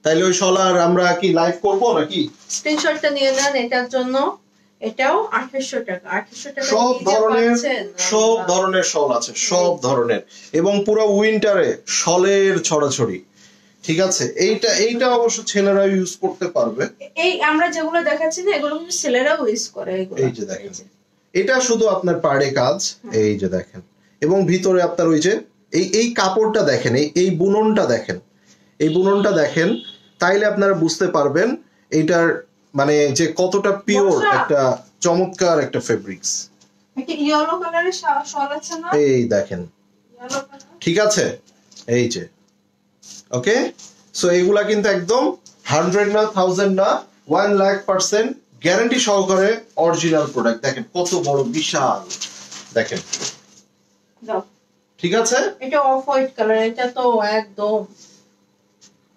তাইলে ওই শল আর আমরা কি লাইভ করব নাকি? স্ক্রিনশটটা নিয়ে নেন এটার জন্য। এটাও 2800 টাকা। 2800 টাকা সব ধরনের শল আছে, সব ধরনের, এবং পুরো উইন্টারে শলের ছড়াছড়ি। ঠিক আছে, এইটা অবশ্য ছেলেরা ইউজ করতে পারবে। এই আমরা যেগুলো দেখাচ্ছি না, এগুলো কিন্তু ছেলেরাও ইউজ করে। এগুলো এই যে দেখেন, এটা শুধু আপনার পাড়ে কাজ। এই যে দেখেন, এবং ভিতরে আপনার ওই যে এই কাপড়টা দেখেন, এই বুননটা দেখেন, এই বুননটা দেখেন, তাইলে আপনারা বুঝতে পারবেন এইটার মানে যে কতটা পিওর একটা চমৎকার একটা ফেব্রিক্স। একটা ইয়েলো কালারের শাল আছে না, এই দেখেন। ঠিক আছে, এই যে ওকে। সো এগুলা কিন্তু একদম 100 না 1000 না 1,00,000% গ্যারান্টি সহকারে অরিজিনাল প্রোডাক্ট। দেখেন কত বড় বিশাল, দেখেন। ঠিক আছে, এটা অফ হোয়াইট কালার, এটা তো একদম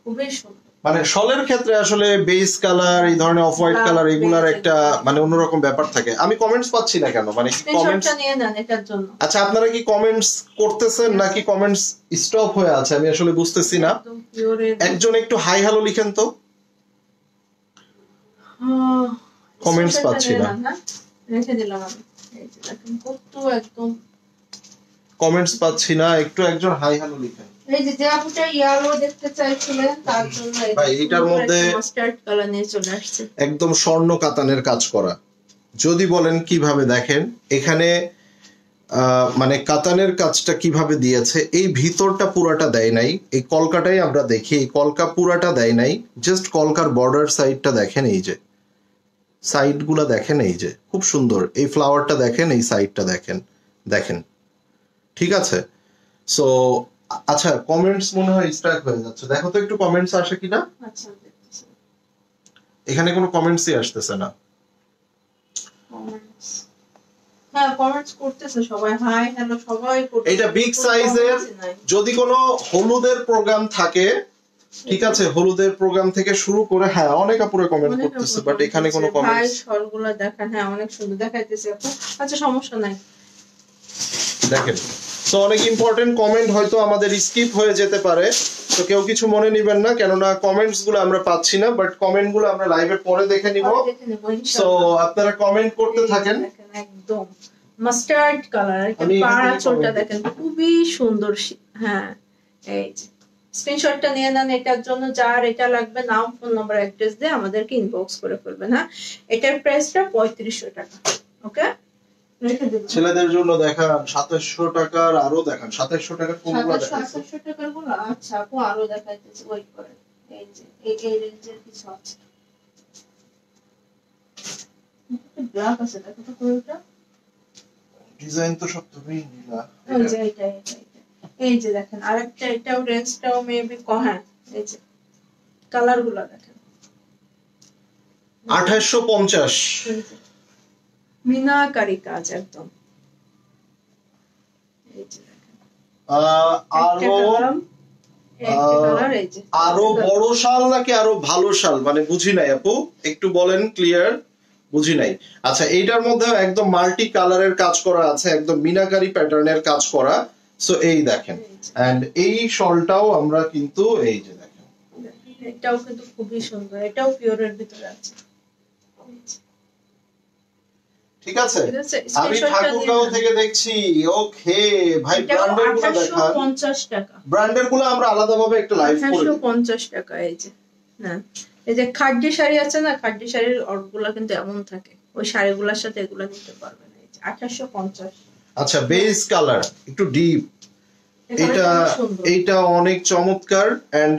খুবই সুন্দর। মানে শলের ক্ষেত্রে আসলে বেস কালার, এই ধরনের অফ হোয়াইট কালার, এগুলার একটা মানে অন্যরকম ব্যাপার থাকে। আমি কমেন্টস পাচ্ছি না কেন? মানে কমেন্টস নিয়ে নেন এটার জন্য। আচ্ছা, আপনারা কি কমেন্টস করতেছেন নাকি কমেন্টস স্টপ হয়ে আছে? আমি আসলে বুঝতেছি না। একজন একটু হাই হ্যালো লিখেন তো। কমেন্টস পাচ্ছি না। রেখে দিলাম আমি। এই যে দেখেন কত একদম কমেন্টস পাচ্ছি না, একটু একজন হাই হ্যালো লিখেন। এই যে আপুটা ইয়েলো দেখতে চাইছিলেন, তার জন্য ভাই এটার মধ্যে মাস্টার্ড কালার নিয়ে চলে আসছে, একদম স্বর্ণ কাতানের কাজ করা। যদি বলেন কিভাবে, দেখেন এখানে মানে কাতানের কাজটা কিভাবে দিয়েছে। এই ভিতরটা পুরাটা দেয় নাই, এই কলকাটাই আমরা দেখি, এই কলকা পুরাটা দেয় নাই, জাস্ট কলকার বর্ডার সাইডটা দেখেন, এই যে সাইড গুলা দেখেন, এই যে খুব সুন্দর। এই ফ্লাওয়ারটা দেখেন, এই সাইডটা দেখেন, দেখেন। ঠিক আছে, সো আচ্ছা, কমেন্টস মনে হয় স্ট্রাইক হয়ে যাচ্ছে। দেখো তো একটু কমেন্টস আসে কিনা। আচ্ছা, এখানে কোনো কমেন্টসই আসতেছে না। হ্যাঁ, কমেন্টস করতেছে সবাই, হাই হ্যালো সবাই করতেছে। এটা বিগ সাইজের, যদি কোনো হলুদের প্রোগ্রাম থাকে, ঠিক আছে, হলুদের প্রোগ্রাম থেকে শুরু করে, হ্যাঁ অনেক আপুরে কমেন্ট করতেছে, বাট এখানে কোনো কমেন্টস। ভাই শলগুলো দেখেন, হ্যাঁ অনেক সুন্দর দেখাইতেছে আপু। আচ্ছা, সমস্যা নাই, দেখেন। সো অনেক ইম্পর্টেন্ট কমেন্ট হয়তো আমাদের স্কিপ হয়ে যেতে পারে, তো কেউ কিছু মনে নিবেন না, কেননা কমেন্টস গুলো আমরা পাচ্ছি না, বাট কমেন্ট গুলো আমরা লাইভের পরে দেখে নিব। সো আপনারা কমেন্ট করতে থাকেন। একদম মাস্টার্ড কালার, এটা পাড়া চোলটা দেখেন খুবই সুন্দর। হ্যাঁ, এই যে স্ক্রিনশটটা নিয়ে নেন এটার জন্য। যার এটা লাগবে নাম, ফোন নাম্বার, অ্যাড্রেস দিয়ে আমাদেরকে ইনবক্স করে ফেলবেন। হ্যাঁ, এটার প্রাইসটা 3500 টাকা। ওকে, ছেলেদের জন্য দেখান 2700 টাকার, আরো দেখান 2700 টাকার কোনগুলো দেখান? 2700 টাকার গুলো আচ্ছা আপু আরো দেখাইতেছি, ওয়েট করেন। এই যে এই রেঞ্জের কিছু আছে, ব্ল্যাক আছে, দেখো তো কোনটা ডিজাইন তো সব তুমি নিলা। এই যে এটা এই যে দেখেন, আরেকটা এটাও রেঞ্জটাও মেবি হ্যাঁ, এই যে কালারগুলো দেখেন 2850। মিনাকারি কাজ একদম। এই যে দেখেন আরো বড় শাল নাকি আরো ভালো শাল, মানে বুঝি নাই আপু, একটু বলেন ক্লিয়ার, বুঝি নাই। আচ্ছা, এইটার মধ্যে একদম মাল্টি কালারের কাজ করা আছে, একদম মিনাকারি প্যাটার্নের কাজ করা, সো এই দেখেন, এন্ড এই শলটাও আমরা কিন্তু এই যে দেখেন, এটাও কিন্তু খুবই সুন্দর, এটাও পিওরের ভিতরে আছে। ঠিক আছে, আমি ঠাকুরগাঁও থেকে দেখছি। ওকে ভাই, ব্র্যান্ডের গুলো দেখান। 50 টাকা ব্র্যান্ডের গুলো আমরা আলাদাভাবে একটা লাইভ করে 50 টাকা। এই যে হ্যাঁ, এই যে খাড্ডি শাড়ি আছে না, খাড্ডি শাড়ির অর্ডগুলা কিন্তু এমন থাকে, ওই শাড়িগুলোর সাথে এগুলা নিতে পারবেন। এই যে 2850। আচ্ছা, বেস কালার একটু ডিপ, এইটা অনেক চমৎকার। এন্ড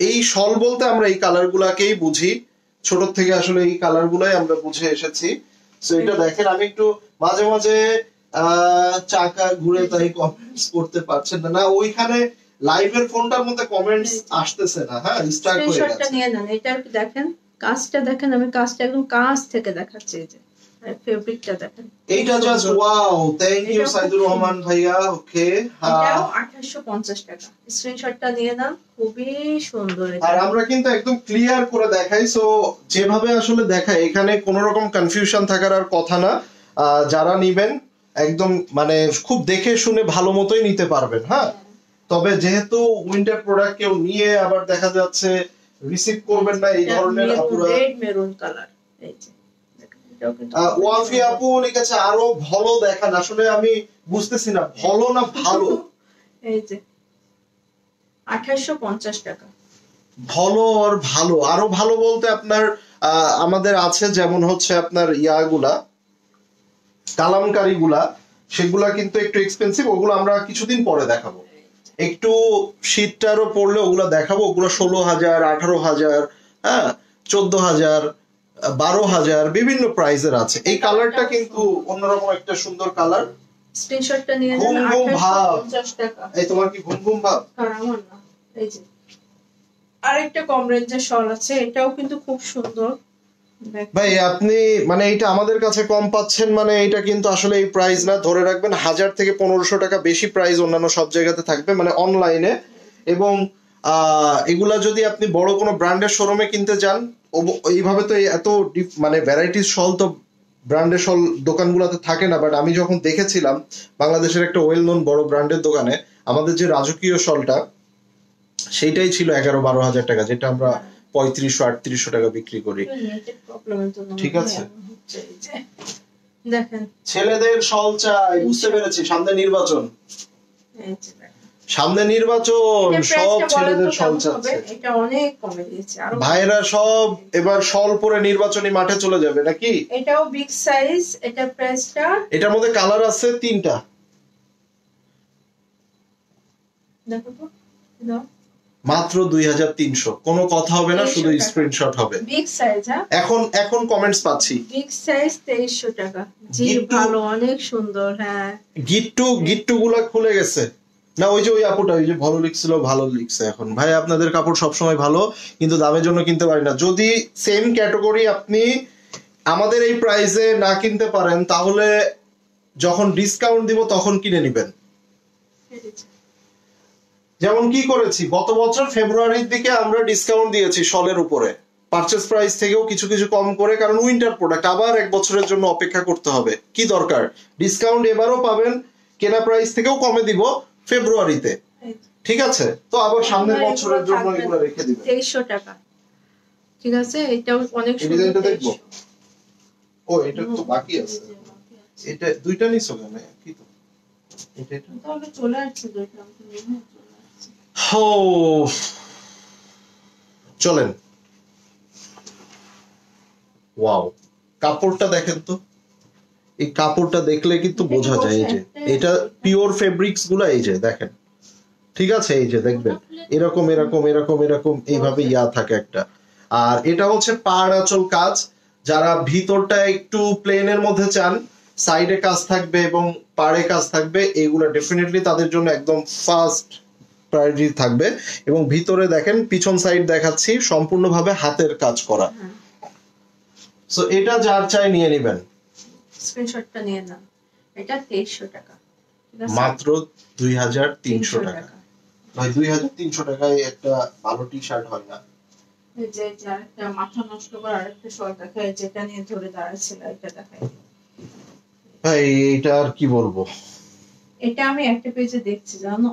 এই শল বলতে আমরা এই কালার গুলাকেই বুঝি, ছোট থেকে আসলে এই কালার গুলাই আমরা বুঝে এসেছি। সো এটা দেখেন, আমি একটু মাঝে মাঝে চাকা ঘুরে তাই কমেন্টস করতে পারছেন না, ওইখানে লাইভের ফোনটার মধ্যে কমেন্টস আসতেছে না। হ্যাঁ, স্টার্ট হয়ে গেছে। স্ক্রিনশটটা নিয়ে নেন, এটা দেখেন, কাজটা দেখেন, আমি কাজটা একদম কাছ থেকে দেখাচ্ছি। এই যে ফেব্রিকটা দেখেন, এইটা just wow. Thank you Saidur Rahman ভাইয়া। ওকে, এটাও 2850 টাকা। স্ক্রিনশটটা নিয়ে নাও, খুবই সুন্দর। আর আমরা কিন্তু একদম ক্লিয়ার করে দেখাই, সো যেভাবে আসলে দেখাই এখানে কোনো রকম কনফিউশন থাকার আর কথা না। যারা নিবেন একদম মানে খুব দেখে শুনে ভালো মতোই নিতে পারবেন। হ্যাঁ, তবে যেহেতু উইন্টার প্রোডাক্ট কেউ নিয়ে আবার দেখা যাচ্ছে রিসিভ করবেন না, এই ধরনের আপুরা। Red maroon colour. এই যে ওয়াফি আপু লিখেছে আরো ভালো দেখান। আসলে আমি বুঝতেছি না ভালো না ভালো। এই যে 2850 টাকা। ভালো আর ভালো, আরো ভালো বলতে আপনার আমাদের আছে যেমন হচ্ছে আপনার ইয়াগুলা, কালামকারী গুলা, সেগুলা কিন্তু একটু এক্সপেন্সিভ, ওগুলো আমরা কিছুদিন পরে দেখাবো। একটু শীতটারও পড়লে ওগুলো দেখাবো। ওগুলো 16,000, 18,000, হ্যাঁ, 14,000, 12,000 বিভিন্ন প্রাইজের আছে। এই কালারটা কিন্তু অন্যরকম একটা সুন্দর কালার। স্ক্রিনশটটা নিয়ে নেন। 2850 টাকা। এই তোমার কি ঘুম ঘুম ভাব? আমার না। এই যে আরেকটা কম রেঞ্জের শল আছে, এটাও কিন্তু খুব সুন্দর। ভাই আপনি মানে এটা আমাদের কাছে কম পাচ্ছেন, মানে এটা কিন্তু আসলে এই প্রাইস না। ধরে রাখবেন 1000 থেকে 1500 টাকা বেশি প্রাইস অন্যান্য সব জায়গাতে থাকবে, মানে অনলাইনে। এবং এগুলা যদি আপনি বড় কোনো ব্র্যান্ডের শোরুমে কিনতে যান, এইভাবে তো এত মানে ভ্যারাইটিস শল তো ব্র্যান্ডের শল দোকানগুলোতে থাকে না। বাট আমি যখন দেখেছিলাম বাংলাদেশের একটা ওয়েল নোন বড় ব্র্যান্ডের দোকানে, আমাদের যে রাজকীয় শলটা সেইটাই ছিল 11-12 হাজার টাকা, যেটা আমরা 3500-3800 টাকা বিক্রি করি। ঠিক আছে, দেখেন ছেলেদের শল চাই, বুঝতে পেরেছি। সামনে নির্বাচন, সামনে নির্বাচন, সব ছেলেদের শল চাচ্ছে। এটা অনেক কমে দিয়েছে। ভাইরা সব এবার শল পরে নির্বাচনী মাঠে চলে যাবে নাকি? এটাও বিগ সাইজ। এটা প্রাইসটা, এটার মধ্যে কালার আছে 3টা। দেখো তো, দাও মাত্র 2300। কোনো কথা হবে না, শুধু স্ক্রিনশট হবে। Big size. হ্যাঁ, এখন কমেন্টস পাচ্ছি। বিগ সাইজ 2300 টাকা। জি ভালো, অনেক সুন্দর। হ্যাঁ, গিট্টু গুলা খুলে গেছে না? ওই যে ওই আপুটা ওই যে ভালো লিখছিল, ভালো লিখছে। এখন ভাই আপনাদের কাপড় সবসময় ভালো, কিন্তু দামের জন্য কিনতে পারি না। যদি সেম ক্যাটাগরি আপনি আমাদের এই প্রাইসে না কিনতে পারেন, তাহলে যখন ডিসকাউন্ট দিব তখন কিনে নেবেন। যেমন কি করেছি গত বছর ফেব্রুয়ারির দিকে আমরা ডিসকাউন্ট দিয়েছি শলের উপরে, পারচেজ প্রাইস থেকেও কিছু কিছু কম করে, কারণ উইন্টার প্রোডাক্ট আবার 1 বছরের জন্য অপেক্ষা করতে হবে। কি দরকার? ডিসকাউন্ট এবারও পাবেন, কেনা প্রাইস থেকেও কমে দিব ফেব্রুয়ারিতে। ঠিক আছে, তো আবার সামনের বছরের জন্য এগুলো রেখে দিবেন। 2300 টাকা। ঠিক আছে, এটাও অনেক সুন্দর। এটা দেখবো। ও এটা তো বাকি আছে। এটা দুইটা নিছো কেন? কি তো এটা তাহলে চলে আসছে দুইটা। হো, চলেন। ওয়াও, কাপড়টা দেখেন তো। এই কাপড়টা দেখলে কিন্তু বোঝা যায়। এই যে এটা পিওর ফেব্রিক্স গুলা, এই যে দেখেন। ঠিক আছে, এই যে দেখবেন এরকম এরকম এরকম এরকম এইভাবে ইয়া থাকে একটা। আর এটা হচ্ছে পাড় আঁচল কাজ। যারা ভিতরটা একটু প্লেনের মধ্যে চান, সাইডে কাজ থাকবে এবং পাড়ে কাজ থাকবে, এগুলা ডেফিনেটলি তাদের জন্য একদম ফার্স্ট প্রায়োরিটি থাকবে। এবং ভিতরে দেখেন, পিছন সাইড দেখাচ্ছি, সম্পূর্ণভাবে হাতের কাজ করা। সো এটা যার চাই নিয়ে নেবেন। স্ক্রিনশটটা নিয়ে নাও। এটা 2300 টাকা। মাত্র 2300 টাকা। ভাই 2300 টাকায় একটা ভালো টি শার্ট হয় না। এই যে একটা মাথা নষ্ট করে আরেকটা শল দেখায়, যেটা নিয়ে ধরে দাঁড়াচ্ছিল, এটা দেখায়। ভাই এটা আর কি বলবো। এটা আমি একটা পেজে দেখছি, জানো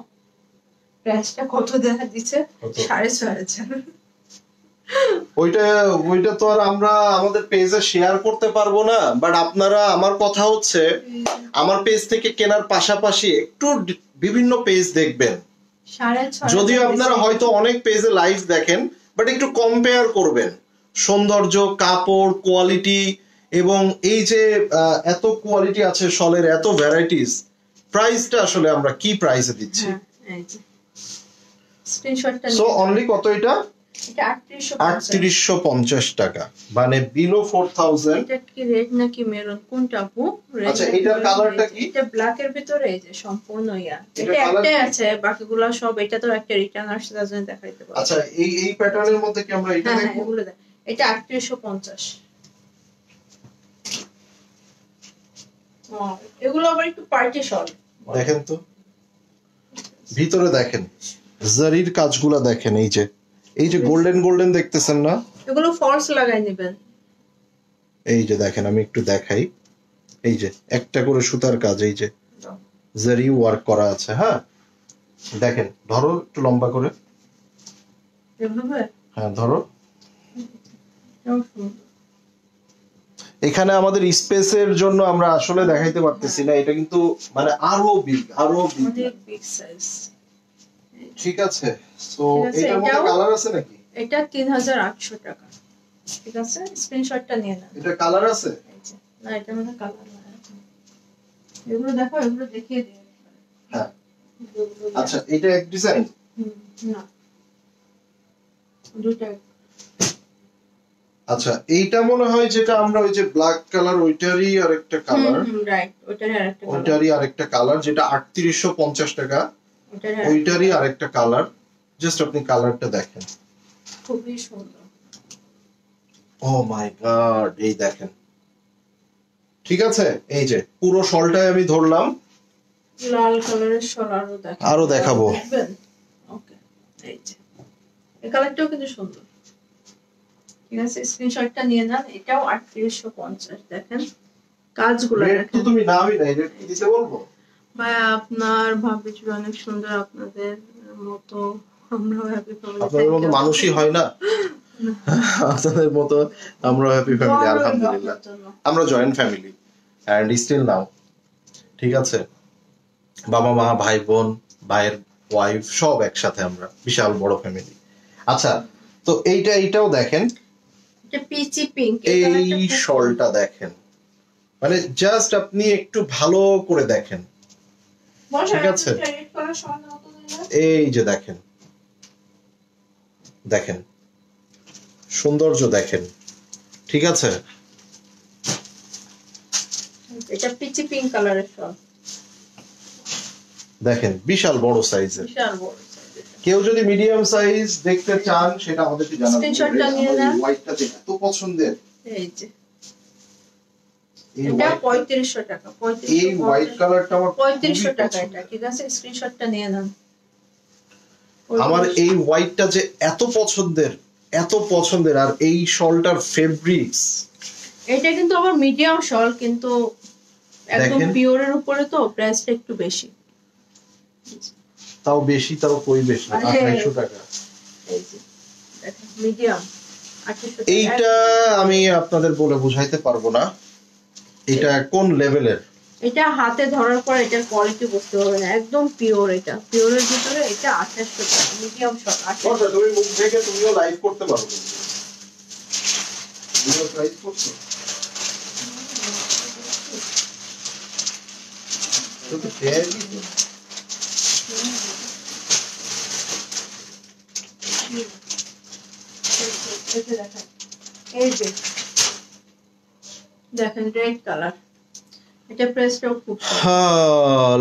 প্রাইসটা কত দেখা দিচ্ছে? 6,500। ওইটা তো আর আমরা আমাদের পেজে শেয়ার করতে পারবো না, বাট আপনারা, আমার কথা হচ্ছে আমার পেজ থেকে কেনার পাশাপাশি একটু বিভিন্ন পেজ দেখবেন। 6,500 যদিও আপনারা হয়তো অনেক পেজে লাইভ দেখেন, বাট একটু কম্পেয়ার করবেন সৌন্দর্য, কাপড়, কোয়ালিটি, এবং এই যে এত কোয়ালিটি আছে শলের, এত ভ্যারাইটিস, প্রাইসটা আসলে আমরা কি প্রাইসে দিচ্ছি। এই যে স্ক্রিনশটটা সো অনলি কত এটা? এটা ৩৮৫০ টাকা, মানে বিলো 4000। এটা কি রেড নাকি মেরুন, কোনটা আপু? আচ্ছা, এটার কালারটা কি? এটা ব্ল্যাক এর ভিতরে, এই যে সম্পূর্ণ এটা একটাই আছে, বাকিগুলো সব, এটা তো একটা রিটার্ন আসছে তার জন্য দেখাইতে পারবো। আচ্ছা, এই প্যাটার্নের মধ্যে কি আমরা এটা দেখব? এগুলো এটা ৩৮৫০। এগুলো আবার একটু পার্টি শল। দেখেন তো ভিতরে, দেখেন জারির কাজগুলো দেখেন, এই যে গোল্ডেন গোল্ডেন দেখতেছেন না, এগুলো ফলস লাগাই নেবেন। এই যে দেখেন, আমি একটু দেখাই, এই যে একটা করে সুতার কাজ, এই যে জারি ওয়ার্ক করা আছে। হ্যাঁ দেখেন, ধরো একটু লম্বা করে, এভাবে হ্যাঁ ধরো। এখানে আমাদের স্পেসের জন্য আমরা আসলে দেখাইতে পারতেছি না, এটা কিন্তু মানে আরো বিগ সাইজ। ঠিক আছে, সো এটার মধ্যে কালার আছে নাকি? এটা ৩৮০০ টাকা। ঠিক আছে, স্ক্রিনশটটা নিয়ে নাও। এটা কালার আছে? না, এটার মধ্যে কালার নাই। এগুলো দেখো, এগুলো দেখিয়ে দিই। হ্যাঁ আচ্ছা, এটা এক ডিজাইন না, দুটো। আচ্ছা, এইটা মনে হয় যেটা আমরা ওই যে ব্ল্যাক কালার, ওইটারই আরেকটা কালার। রাইট, ওইটারই আরেকটা কালার, যেটা ৩৮৫০ টাকা, ওইটারই আরেকটা কালার। জাস্ট আপনি কালারটা দেখেন, খুবই সুন্দর। ও মাই গড, এই দেখেন। ঠিক আছে, এই যে পুরো শলটাই আমি ধরলাম, লাল কালারের শল আরো দেখাবো। ওকে, এই যে এই কালারটাও কিন্তু সুন্দর। ঠিক আছে, স্ক্রিনশটটা নিয়ে নেন। এটাও ৩৮৫০। দেখেন কাজগুলো দেখেন। তো তুমি নামই নাই, রেট কি দিতে বলবো? ভাই আপনার ভাবিটি অনেক সুন্দর, আপনাদের মতো আমরাও হ্যাপি ফ্যামিলি। আপনাদের মতো মানুষই হয় না, আপনাদের মতো আমরা হ্যাপি ফ্যামিলি, আলহামদুলিল্লাহ। আমরা joint family and still now. ঠিক আছে, বাবা মা, ভাই বোন, ভাইয়ের ওয়াইফ, সব একসাথে, আমরা বিশাল বড় ফ্যামিলি। আচ্ছা, তো এইটাও দেখেন, এটা পিচি পিঙ্ক। এই শলটা দেখেন, মানে জাস্ট আপনি একটু ভালো করে দেখেন। ঠিক আছে, এই যে দেখেন, দেখেন সৌন্দর্য দেখেন। ঠিক আছে, এটা পিচি পিঙ্ক কালারের শল দেখেন, বিশাল বড় সাইজের। বিশাল বড় সাইজের। কেউ যদি মিডিয়াম সাইজ দেখতে চান সেটা আমাদেরকে জানাবেন। স্ক্রিনশটটা নিয়ে নেন। হোয়াইটটা এত পছন্দের, এই যে এটা ৩৫০০ টাকা। এই হোয়াইট কালারটা আমার ৩৫০০ টাকা এটা। ঠিক আছে, স্ক্রিনশটটা নিয়ে নেন। আমার এই হোয়াইটটা যে এত পছন্দের, আর এই শলটার ফেব্রিক্স, এটা কিন্তু আবার মিডিয়াম শল, কিন্তু একদম পিওরের উপরে, তো প্রাইসটা একটু বেশি। তাও বেশি, তাও কই বেশি, ২৮০০ টাকা। এই যে দেখেন, মিডিয়াম ২৮০০ টাকা। এইটা আমি আপনাদের বলে বুঝাইতে পারবো না এটা কোন লেভেলের। এটা হাতে ধরার পর এটার কোয়ালিটি বুঝতে পারবেন, একদম পিওর। এটা পিওরের ভিতরে, এটা ২৮০০ টাকা, মিডিয়াম শল। আচ্ছা, তুমি মুখ থেকে তুমিও লাইভ করতে পারো, তুমিও লাইভ করছো তো দেয়ালি। এই যে দেখেন, রেড কালার। এটা প্রেসটাও খুব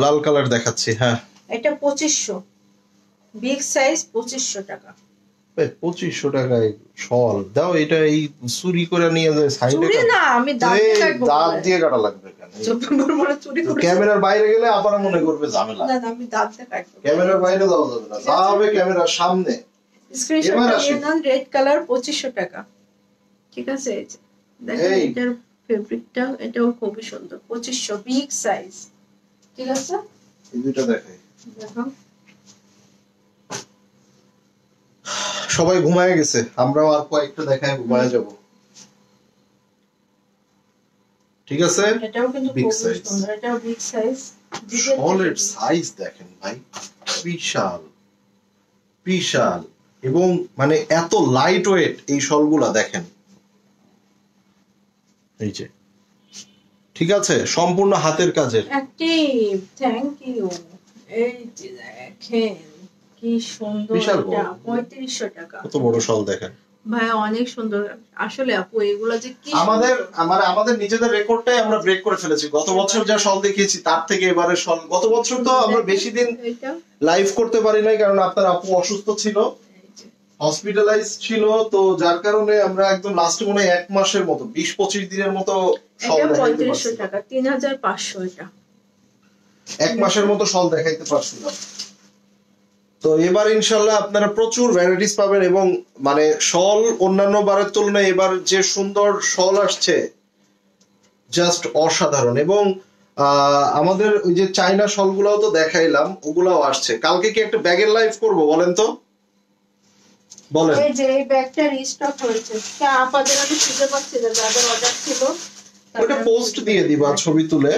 লাল কালার দেখাচ্ছি। হ্যাঁ, এটা ২৫০০, বিগ সাইজ, ২৫০০ টাকা। ২৫০০ টাকায় শল দাও। এটা এই চুরি করে নিয়ে যায় সাইডে, চুরি না, আমি দাঁত দিয়ে কাটা লাগবে কেন? চুরি করে ক্যামেরার বাইরে গেলে আবার মনে করবে ঝামেলা। না, আমি দাঁত দিয়ে কাটবো। ক্যামেরার বাইরে যাওয়া যাবে না, যা হবে ক্যামেরার সামনে। স্ক্রিনশটটা নিয়ে নেন। রেড কালার, ২৫০০ টাকা। ঠিক আছে, এই যে দেখেন, এটার ফেব্রিকটা, এটাও খুবই সুন্দর। ২৫০০, বিগ সাইজ। ঠিক আছে, এই দুইটা দেখাই। দেখো সবাই ঘুমায় গেছে, আমরাও আর কয়েকটা দেখায় ঘুমায় যাব। ঠিক আছে, এটাও কিন্তু বিগ খুব সাইজ। সুন্দর, এটাও বিগ সাইজ। শলের সাইজ দেখেন ভাই, বিশাল বিশাল, এবং মানে এত লাইট ওয়েট এই শলগুলা দেখেন। এই যে ঠিক আছে, সম্পূর্ণ হাতের কাজের। Active, thank you. এই যে দেখেন কি সুন্দর, বিশাল এটা বড়। 3500 টাকা। কত বড় শল দেখেন ভাই, অনেক সুন্দর আসলে আপু, এগুলা যে কি আমাদের নিজেদের রেকর্ডটাই আমরা ব্রেক করে ফেলেছি। গত বছর যা শল দেখিয়েছি তার থেকে এবারে শল, গত বছর তো আমরা বেশি দিন লাইভ করতে পারি নাই, কারণ আপনার আপু অসুস্থ ছিল, হসপিটালাইজ ছিল, তো যার কারণে আমরা একদম লাস্টে মনে হয় 1 মাসের মতো 20-25 দিনের মতো শল এটা দেখাইতে 3500 পারছি, টাকা, 3500 এটা। 1 মাসের মতো শল দেখাইতে পারছিলাম। তো এবার ইনশাল্লাহ আপনারা প্রচুর ভ্যারাইটিস পাবেন, এবং মানে শল অন্যান্য বারের তুলনায় এবার যে সুন্দর শল আসছে জাস্ট অসাধারণ। এবং আমাদের ওই যে চাইনা শলগুলাও তো দেখাইলাম, ওগুলাও আসছে। কালকে কি একটা ব্যাগের লাইভ করব বলেন তো, বলেন। এই যে এই ব্যাগটা রিস্টক হয়েছে, আপনাদের আমি খুঁজে পাচ্ছি না, যাদের অর্ডার ছিল ওটা পোস্ট দিয়ে দিবা ছবি তুলে।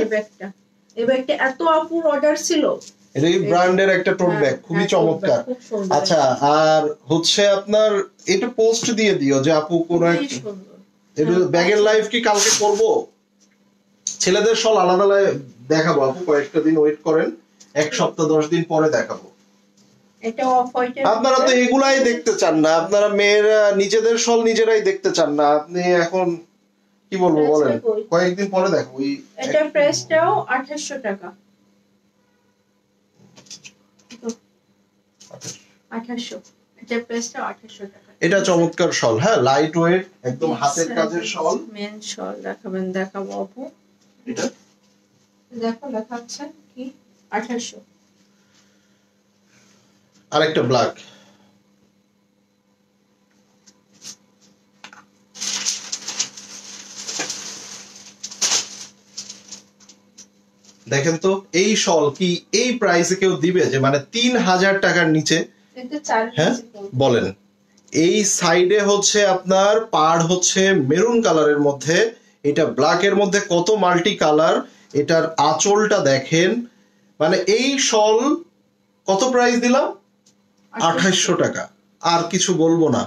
এই ব্যাগটা এত আপুর অর্ডার ছিল, এটা এই ব্র্যান্ডের একটা টোট ব্যাগ, খুবই চমৎকার। আচ্ছা, আর হচ্ছে আপনার এটা পোস্ট দিয়ে দিও যে আপু কোন এটা ব্যাগের লাইভ কি কালকে করব। ছেলেদের শল আলাদা দেখাবো আপু, কয়েকটা দিন ওয়েট করেন, 1 সপ্তাহ 10 দিন পরে দেখাবো। এটা অফ হোয়াইটের, আপনারা তো এগুলাই দেখতে চান না, আপনারা মেয়েরা নিজেদের শল নিজেরাই দেখতে চান না। আপনি এখন কি বলবো বলেন, কয়েকদিন পরে দেখো। এটা প্রাইসটাও 2800 টাকা, 2800, এটা প্রাইসটাও 2800 টাকা। এটা চমৎকার শল, হ্যাঁ, লাইট ওয়েট, একদম হাতের কাজের শল। মেন শল দেখাবো আপু, এটা দেখো লেখা আছে কি 2800। আরেকটা ব্ল্যাক, দেখেন তো এই শল কি এই প্রাইসে কেউ দিবে, যে মানে 3000 টাকার নিচে? হ্যাঁ বলেন। এই সাইডে হচ্ছে আপনার পাড় হচ্ছে মেরুন কালারের মধ্যে, এটা ব্ল্যাকের মধ্যে কত মাল্টি কালার, এটার আঁচলটা দেখেন। মানে এই শল কত প্রাইস দিলাম? 2800 টাকা। আর কিছু বলবো না,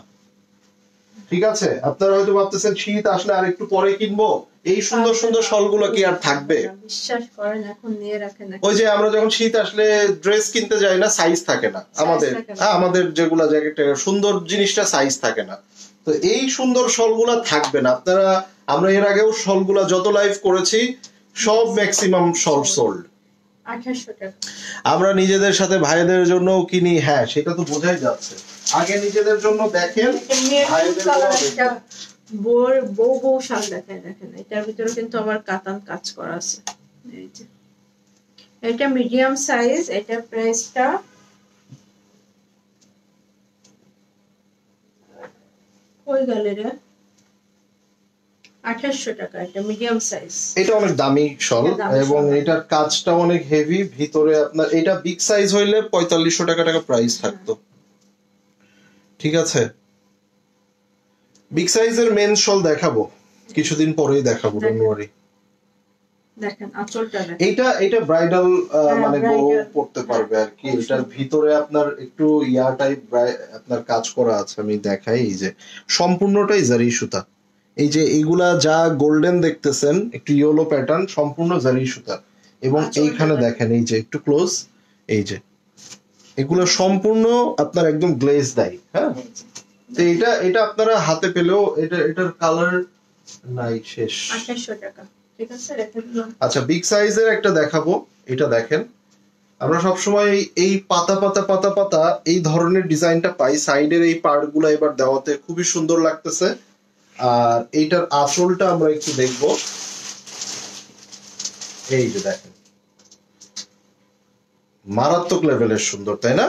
ঠিক আছে? আপনারা হয়তো ভাবতেছেন শীত আসলে আর একটু পরে কিনবো, এই সুন্দর সুন্দর শলগুলো কি আর থাকবে? বিশ্বাস করেন, এখন নিয়ে রাখেন। ওই যে আমরা যখন শীত আসলে ড্রেস কিনতে যাই না, সাইজ থাকে না আমাদের যেগুলা জ্যাকেট, সুন্দর জিনিসটা সাইজ থাকে না। তো এই সুন্দর শলগুলা থাকবে না। আপনারা, আমরা এর আগেও শলগুলা যত লাইভ করেছি সব ম্যাক্সিমাম শল সোল্ড 2800 টাকা। আমরা নিজেদের সাথে ভাইদের জন্য কিনি, হ্যাঁ সেটা তো বোঝাই যাচ্ছে। আগে নিজেদের জন্য দেখেন, ভাইদের বউ শাল দেখেন, এটার ভিতরে কিন্তু আবার কাতান কাজ করা আছে। এই যে এটা মিডিয়াম সাইজ, এটা প্রাইসটা কই গেল রে, 2800 টাকা। এটা মিডিয়াম সাইজ, এটা অনেক দামি শল, এবং এটার কাজটা অনেক হেভি ভিতরে। আপনার এটা বিগ সাইজ হইলে 4500 টাকা প্রাইস থাকতো, ঠিক আছে? বিগ সাইজের মেন শল দেখাবো কিছুদিন পরেই, দেখাবো, ডোন্ট ওয়ারি। দেখেন আঁচলটা দেখেন, এটা ব্রাইডাল মানে বউ পড়তে পারবে আর কি। এটার ভিতরে আপনার একটু ইয়া টাইপ আপনার কাজ করা আছে, আমি দেখাই। এই যে সম্পূর্ণটাই জারি সুতা, এই যে এইগুলা যা গোল্ডেন দেখতেছেন, একটু ইয়েলো প্যাটার্ন, সম্পূর্ণ জারি সুতা। এবং এইখানে দেখেন, এই যে একটু ক্লোজ, এই যে এগুলো সম্পূর্ণ আপনার একদম গ্লেজ দেয়, হ্যাঁ। তো এটা আপনারা হাতে পেলেও এটার কালার নাই শেষ। 2800 টাকা, ঠিক আছে, রেখে দিলাম। আচ্ছা, বিগ সাইজের একটা দেখাবো, এটা দেখেন। আমরা সবসময় এই পাতা পাতা পাতা পাতা এই ধরনের ডিজাইনটা পাই, সাইডের এই পার্ট গুলা এবার দেওয়াতে খুবই সুন্দর লাগতেছে। আর এইটার আঁচলটা আমরা একটু দেখবো, এই যে দেখেন, মারাত্মক লেভেলের সুন্দর, তাই না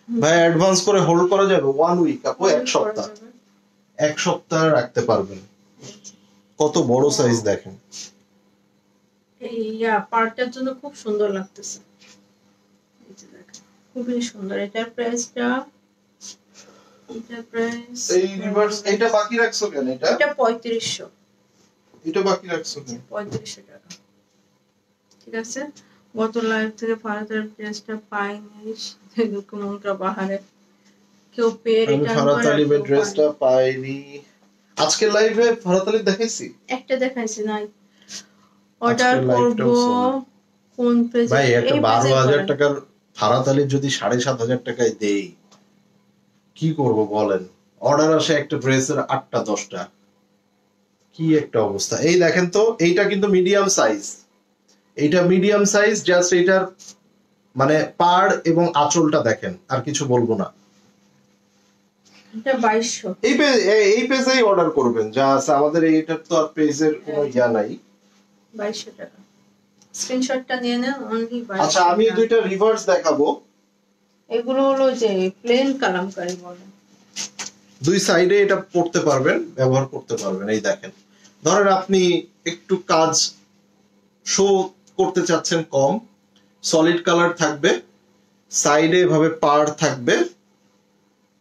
ভাই? অ্যাডভান্স করে হোল্ড করা যাবে 1 উইক, আপু 1 সপ্তাহ রাখতে পারবেন। কত বড় সাইজ দেখেন, এই পার্টটার জন্য খুব সুন্দর লাগতেছে। খুবই সুন্দর। এটার প্রাইসটা, এটার প্রাইস এই রিভার্স এটা বাকি রাখছো কেন? এটা 3500। এটা বাকি রাখছো কেন? 3500 টাকা। ঠিক আছে, গত লাইভ থেকে ফারাতের ড্রেসটা পাইনি, দুঃখ মনটা বাহারে, কেউ পেয়ে আমি রিটার্ন ফারাত করে আর আলিমের কেউ ড্রেসটা পায়নি। পাইনি। আজকে লাইভে ফারাত আলী দেখাইছি একটা দেখাইছি নাই, অর্ডার আজকের করব লাইভটাও sold। কোন পেজে? ভাই একটা এই পেজে 12,000 টাকার ফারাত আলীর যদি 7,500 টাকায় দেই, কি করব বলেন? অর্ডার আসে একটা ড্রেসের 8টা 10টা, কি একটা অবস্থা। এই দেখেন তো, এইটা কিন্তু মিডিয়াম সাইজ, এইটা মিডিয়াম সাইজ, জাস্ট এইটার মানে পাড় এবং আঁচলটা দেখেন, আর কিছু বলবো না। এটা 2200। এই পেজেই অর্ডার করবেন যা আছে, আমাদের এইটার তো আর পেজের কোনো ইয়া নাই। 2200 টাকা, স্ক্রিনশটটা নিয়ে নেন, অনলি 2200। আচ্ছা, আমি দুইটা রিভার্স দেখাবো। এগুলো হলো যে প্লেন কালামকারী বলে, দুই সাইডে এটা পড়তে পারবেন, ব্যবহার করতে পারবেন। এই দেখেন, ধরেন আপনি একটু কাজ শো করতে চাচ্ছেন কম, সলিড কালার থাকবে, সাইডে এভাবে পাড় থাকবে,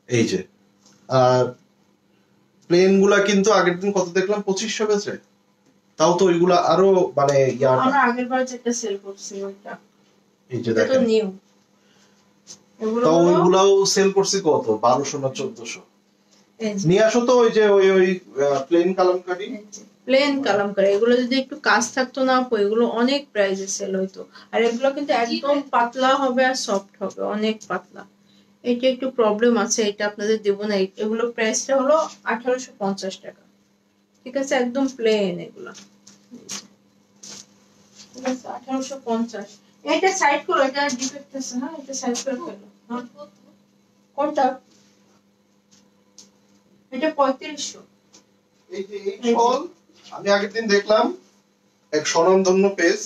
এই যে। আর প্লেন গুলা কিন্তু আগের দিন কত দেখলাম, 2500 বেচে, তাও তো ওইগুলা আরো মানে আমরা আগের বার যেটা সেল করছি ওইটা, এই যে এটা তো দেখেন, নিউ। এগুলো তাও ওইগুলাও সেল করছি কত, 1200 না 1400। নিয়ে আসো তো ওই যে ওই প্লেন কালামকারী, প্লেন কালামকারী, এগুলো যদি একটু কাজ থাকতো না আপু, এগুলো অনেক প্রাইসে সেল হইতো। আর এগুলো কিন্তু একদম পাতলা হবে আর সফট হবে, অনেক পাতলা। এটা একটু প্রবলেম আছে, এটা আপনাদের দেবো না। এগুলো প্রাইসটা হলো 1850 টাকা। ঠিক আছে, একদম প্লেন এগুলো, ঠিক আছে, 1850। এটা সাইড করো, এটা ডিফেক্ট আছে। হ্যাঁ, এটা সাইড করে ফেলো। হ্যাঁ, কোনটা? এটা 3500। এই যে এই ফল আমি আগের দিন দেখলাম এক স্বনামধন্য পেজ,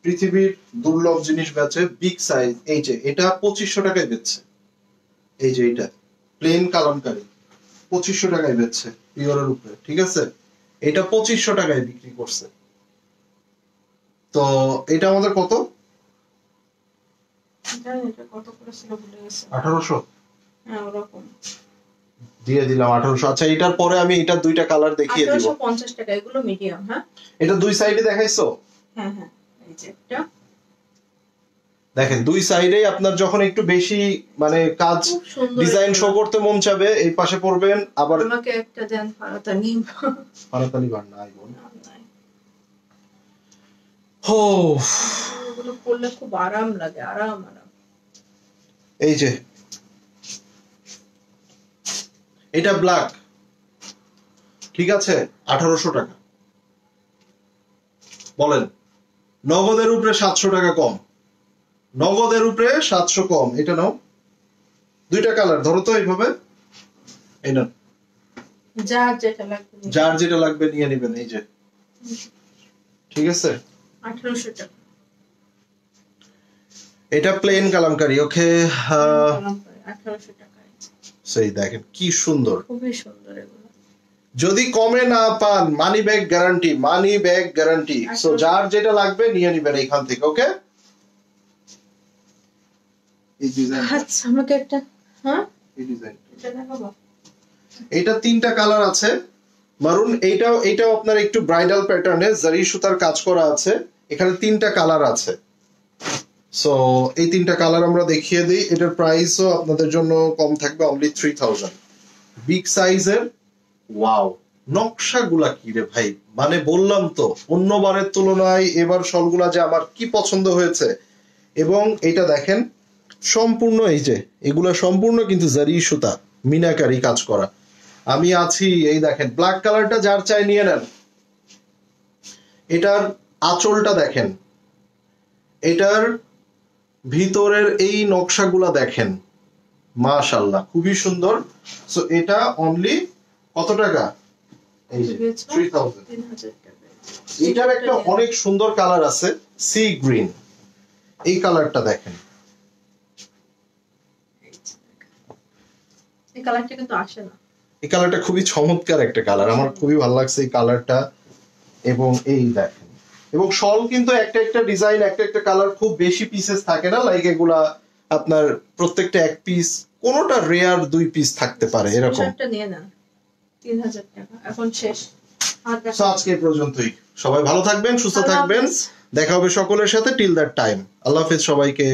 পৃথিবীর দুর্লভ জিনিস বেচে, বিগ সাইজ। এই যে এটা 2500 টাকায় বেচছে, এই যে এটা প্লেন কালামকারী 2500 টাকায় বেচছে পিওরের উপরে। ঠিক আছে, এটা 2500 টাকায় বিক্রি করছে। তো এটা আমাদের কত? এটা কত করে ছিল ভুলে গেছি। 1800 হ্যাঁ, ওরকম দিয়ে দিলাম, 1800। আচ্ছা, এটার পরে আমি এটা দুইটা কালার দেখিয়ে দিব। 1850 টাকা, এগুলো মিডিয়াম। হ্যাঁ, এটা দুই সাইডে দেখাইছো? হ্যাঁ হ্যাঁ, এই যে এটা দেখেন, দুই সাইডেই আপনার যখন একটু বেশি মানে কাজ খুব সুন্দর ডিজাইন শো এগুলো। করতে মন চাবে, এই পাশে পড়বেন। আবার আমাকে একটা দেন, ফারাতা নিব। ফারাতালি বার নাই বোন। এগুলো পরলে খুব আরাম লাগে, আরাম আরাম। এই যে এটা ব্ল্যাক, ঠিক আছে, 1800 টাকা। বলেন, নগদের উপরে 700 টাকা কম, নগদের উপরে 700 কম। এটা নাও, দুইটা কালার ধরো তো এইভাবে, এই না, যার যেটা লাগবে যার যেটা লাগবে নিয়ে নেবেন। এই যে, ঠিক আছে, 1800 টাকা। এটা প্লেন কালামকারী। ওকে, 1800 টাকা। সেই দেখেন কি সুন্দর, খুবই সুন্দর এগুলো। যদি কমে না পান, money bag guarantee, money bag guarantee. So যার যেটা লাগবে নিয়ে নেবেন এখান থেকে। ওকে, এই ডিজাইন, আচ্ছা, আমাকে একটা, হ্যাঁ এই ডিজাইন, এটা দেখাবো। এটা তিনটা কালার আছে, মারুন। এইটাও আপনার একটু ব্রাইডাল প্যাটার্নে জারি সুতার কাজ করা আছে। এখানে তিনটা কালার আছে। সো এই তিনটা কালার আমরা দেখিয়ে দিই। এটার প্রাইসও আপনাদের জন্য কম থাকবে, অনলি 3000। বিগ সাইজের। ওয়াও, নকশাগুলা কি রে ভাই, মানে বললাম তো অন্যবারের তুলনায় এবার শলগুলা যে আমার কি পছন্দ হয়েছে। এবং এটা দেখেন সম্পূর্ণ, এই যে এগুলা সম্পূর্ণ কিন্তু জারি সুতা মিনাকারি কাজ করা। আমি আছি, এই দেখেন ব্ল্যাক কালারটা যার চাই নিয়ে নেন। এটার আঁচলটা দেখেন, এটার ভিতরের এই নকশাগুলা দেখেন, মাশাআল্লাহ খুবই সুন্দর। সো এটা অনলি কত টাকা? এই যে 3000। 3000 টাকা। এটার একটা অনেক সুন্দর কালার আছে, সি গ্রিন। এই কালারটা দেখেন, এই কালারটা কিন্তু আসে না। এই কালারটা খুবই চমৎকার একটা কালার, আমার খুবই ভালো লাগছে এই কালারটা। এবং এই দেখেন, এবং শল কিন্তু একটা একটা ডিজাইন, একটা একটা কালার, খুব বেশি পিসেস থাকে না, লাইক এগুলা আপনার প্রত্যেকটা এক পিস, কোনোটা রেয়ার 2 পিস থাকতে পারে এরকম। শার্টটা নিয়ে নেন 3000 টাকা এখন শেষ। তো আজকে এই পর্যন্তই। সবাই ভালো থাকবেন, সুস্থ থাকবেন। দেখা হবে সকলের সাথে। টিল দ্যাট টাইম, আল্লাহ হাফেজ সবাইকে।